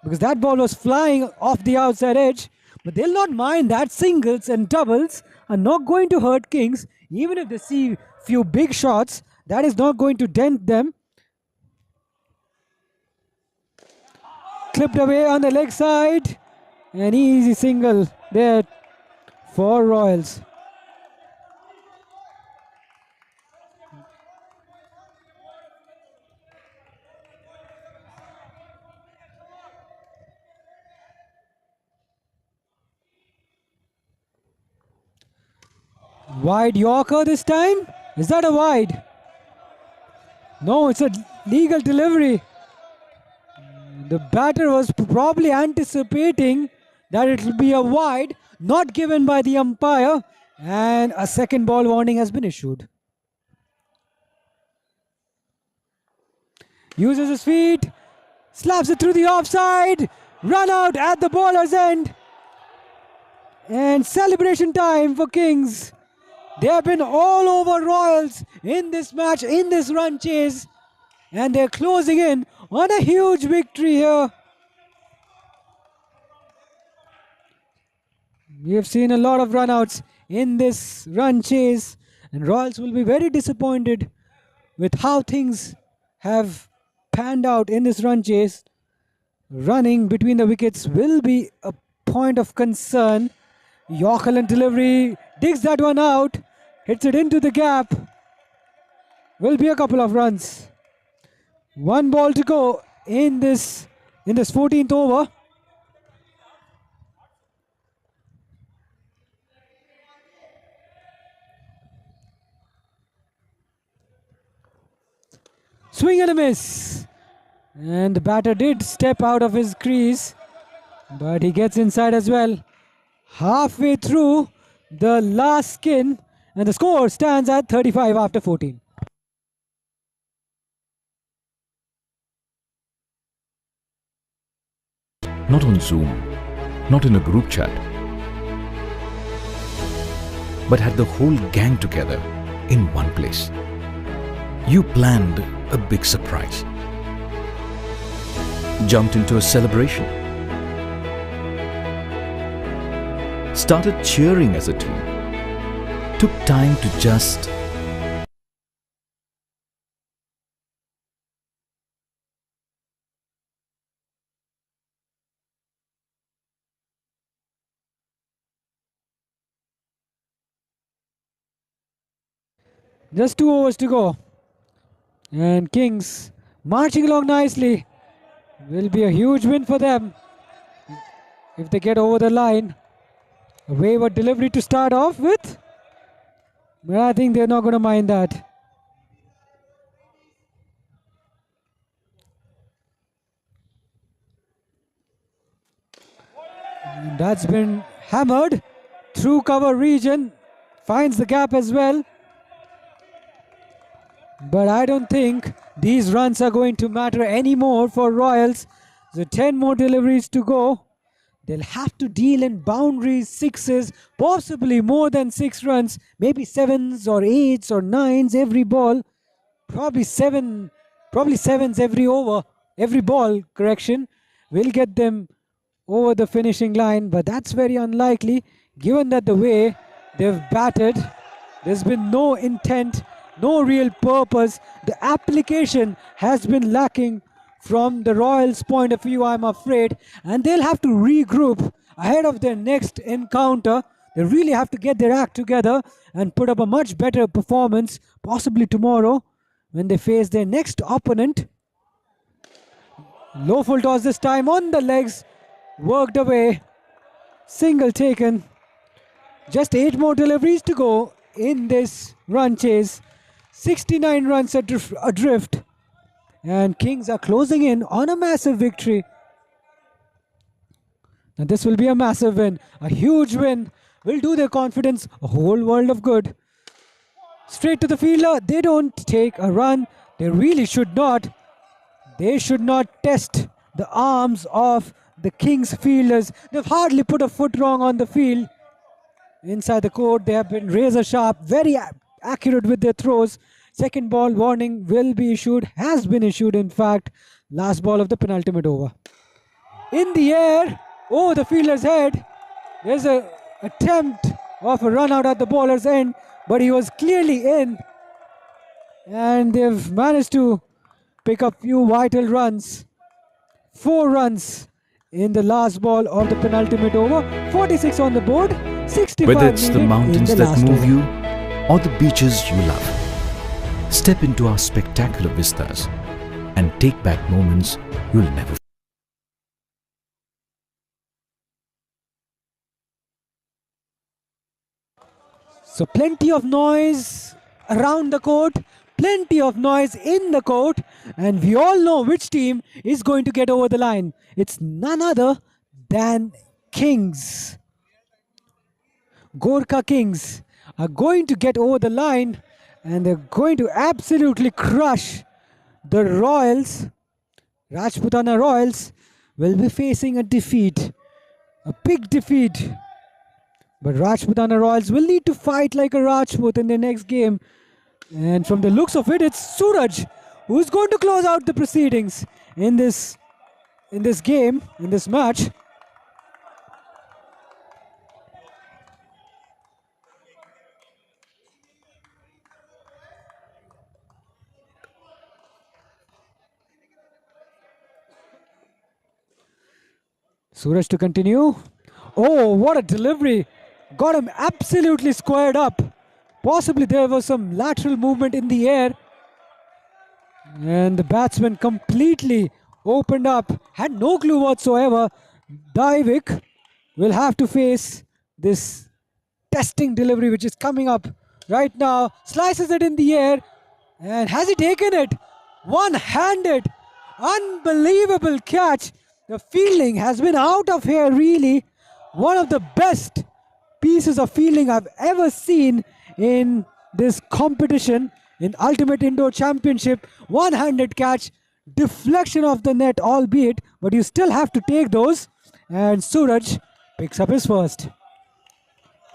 because that ball was flying off the outside edge. But they'll not mind that. Singles and doubles are not going to hurt Kings. Even if they see few big shots, that is not going to dent them. Clipped away on the leg side. An easy single there for Royals. Wide Yorker this time. Is that a wide? No, it's a legal delivery. The batter was probably anticipating that it will be a wide, not given by the umpire, and a second ball warning has been issued. Uses his feet, slaps it through the offside, run out at the bowler's end, and celebration time for Kings. They have been all over Royals in this match, in this run chase, and they're closing in on a huge victory here. We have seen a lot of runouts in this run chase, and Royals will be very disappointed with how things have panned out in this run chase. Running between the wickets will be a point of concern. Yorker and delivery, digs that one out, hits it into the gap. Will be a couple of runs. One ball to go in this 14th over. Swing and a miss. And the batter did step out of his crease, but he gets inside as well. Halfway through the last skin, and the score stands at 35 after 14. Not on Zoom, not in a group chat, but had the whole gang together in one place. You planned a big surprise, jumped into a celebration, started cheering as a team, took time to just Just 2 overs to go. And Kings marching along nicely. Will be a huge win for them if they get over the line. A wayward delivery to start off with, but I think they're not going to mind that. And that's been hammered through cover region. Finds the gap as well. But I don't think these runs are going to matter anymore for Royals. So 10 more deliveries to go. They'll have to deal in boundaries, sixes, possibly more than 6 runs, maybe 7s or 8s or 9s every ball. Probably 7s every over, every ball, correction, will get them over the finishing line. But that's very unlikely, given that the way they've batted, there's been no intent, no real purpose. The application has been lacking from the Royals' point of view, I'm afraid, and they'll have to regroup ahead of their next encounter. They really have to get their act together and put up a much better performance, possibly tomorrow, when they face their next opponent. Low full toss this time on the legs, worked away, single taken. Just 8 more deliveries to go in this run chase. 69 runs adrift. And Kings are closing in on a massive victory. Now this will be a massive win, a huge win. Will do their confidence a whole world of good. Straight to the fielder. They don't take a run. They really should not. They should not test the arms of the Kings fielders. They've hardly put a foot wrong on the field. inside the court. They have been razor sharp, very accurate with their throws. Second ball warning will be issued, has been issued in fact. Last ball of the penultimate over. In the air, over the fielder's head. There's an attempt of a run out at the bowler's end, but he was clearly in. And they've managed to pick up few vital runs. 4 runs in the last ball of the penultimate over. 46 on the board, 65 Whether it's the needed mountains in the that last move over. you or the beaches you love, step into our spectacular vistas and take back moments you'll never. So plenty of noise around the court, plenty of noise in the court, and we all know which team is going to get over the line. It's none other than Kings. Gorkha Kings are going to get over the line, and they're going to absolutely crush the Royals. Rajputana Royals will be facing a defeat, a big defeat. But Rajputana Royals will need to fight like a Rajput in the next game. And from the looks of it, it's Suraj who's going to close out the proceedings in this game, in this match. Suraj to continue. Oh, what a delivery. Got him absolutely squared up. Possibly there was some lateral movement in the air. And the batsman completely opened up. Had no clue whatsoever. Daivik will have to face this testing delivery which is coming up right now. Slices it in the air. And has he taken it? One-handed. Unbelievable catch. The fielding has been out of here really. One of the best pieces of fielding I've ever seen in this competition, in Ultimate Indoor Championship. One-handed catch, deflection of the net albeit, but you still have to take those. And Suraj picks up his first.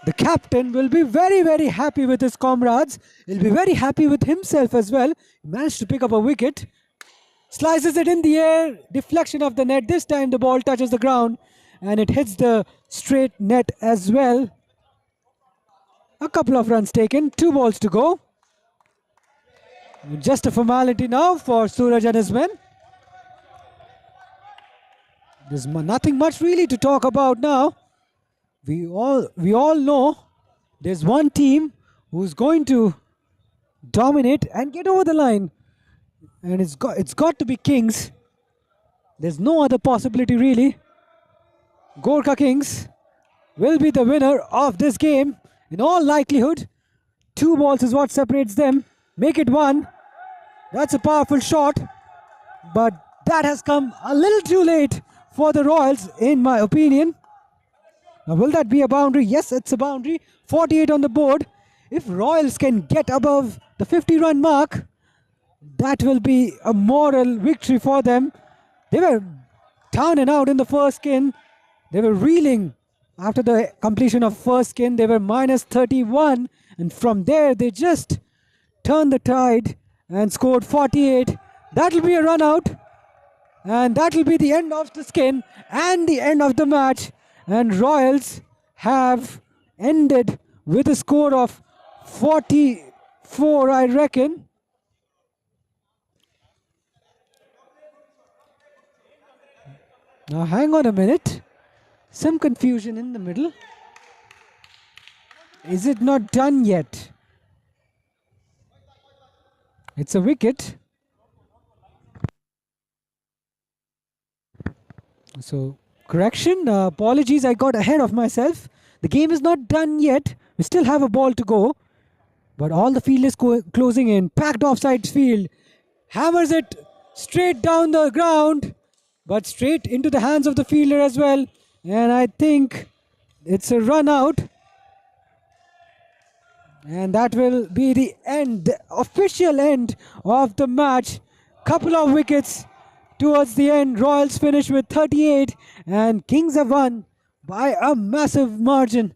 The captain will be very, very happy with his comrades. He'll be very happy with himself as well. He managed to pick up a wicket. Slices it in the air, deflection of the net. This time the ball touches the ground and it hits the straight net as well. A couple of runs taken, 2 balls to go. Just a formality now for Suraj and his men. There's nothing much really to talk about now. We all know there's one team who's going to dominate and get over the line. And it's got to be Kings. There's no other possibility really. Gorkha Kings will be the winner of this game. In all likelihood, 2 balls is what separates them. Make it 1. That's a powerful shot. But that has come a little too late for the Royals, in my opinion. Now, will that be a boundary? Yes, it's a boundary. 48 on the board. If Royals can get above the 50-run mark, that will be a moral victory for them. They were down and out in the first skin. They were reeling after the completion of first skin. They were minus 31. And from there, they just turned the tide and scored 48. That will be a run out. And that will be the end of the skin and the end of the match. And Royals have ended with a score of 44, I reckon. Now hang on a minute. Some confusion in the middle. Is it not done yet? It's a wicket. So, correction, apologies, I got ahead of myself. The game is not done yet. We still have a ball to go. But all the field is closing in. Packed offside field. Hammers it straight down the ground. But straight into the hands of the fielder as well. And I think it's a run out. And that will be the end, the official end of the match. Couple of wickets towards the end. Royals finish with 38 and Kings have won by a massive margin.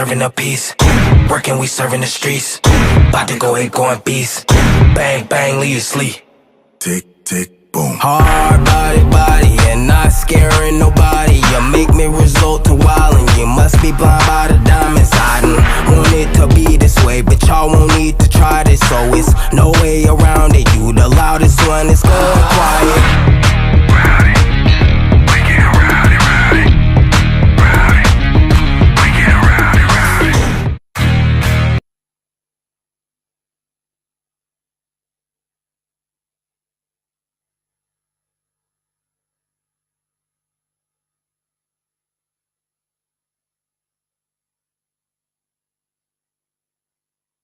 serving a piece. Working, we serving the streets. About to go ahead, going beast. Bang, bang, leave you sleep. Tick, tick, boom. Hard body, and not scaring nobody. You make me resort to wildin'. You must be blind by the diamonds. I done want it to be this way, but y'all won't need to try this. So it's no way around it. You the loudest one, it's going quiet.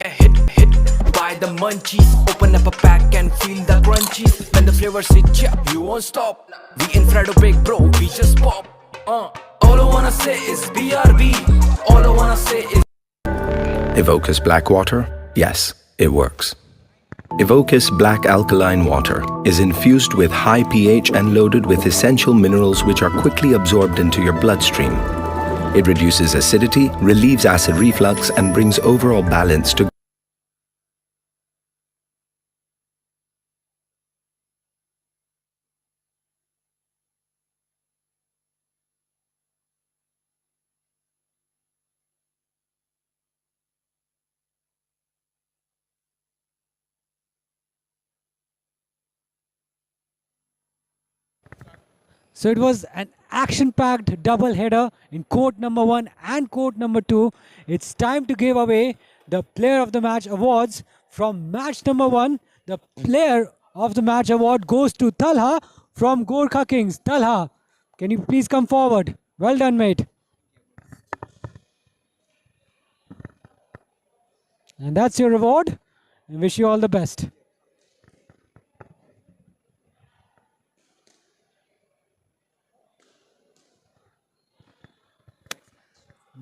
Hit by the munchies. Open up a pack and feel the crunchies. When the flavors hit ya, you won't stop. We Infrado big bro, we just pop. All I wanna say is BRB. All I wanna say is Evocus Black Water? Yes, it works. Evocus Black Alkaline Water is infused with high pH and loaded with essential minerals which are quickly absorbed into your bloodstream. It reduces acidity, relieves acid reflux, and brings overall balance to So it was an action-packed double header in court number 1 and court number 2. It's time to give away the Player of the Match awards. From match number 1, the Player of the Match award goes to Talha from Gorkha Kings. Talha, can you please come forward? Well done, mate. And that's your reward. I wish you all the best.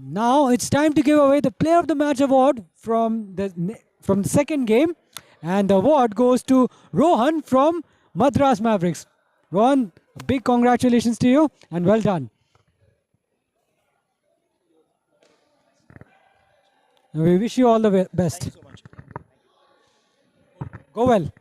Now it's time to give away the Player of the Match award from the second game, and the award goes to Rohan from Madras Mavericks. Rohan, big congratulations to you and well done. We wish you all the best. Go well.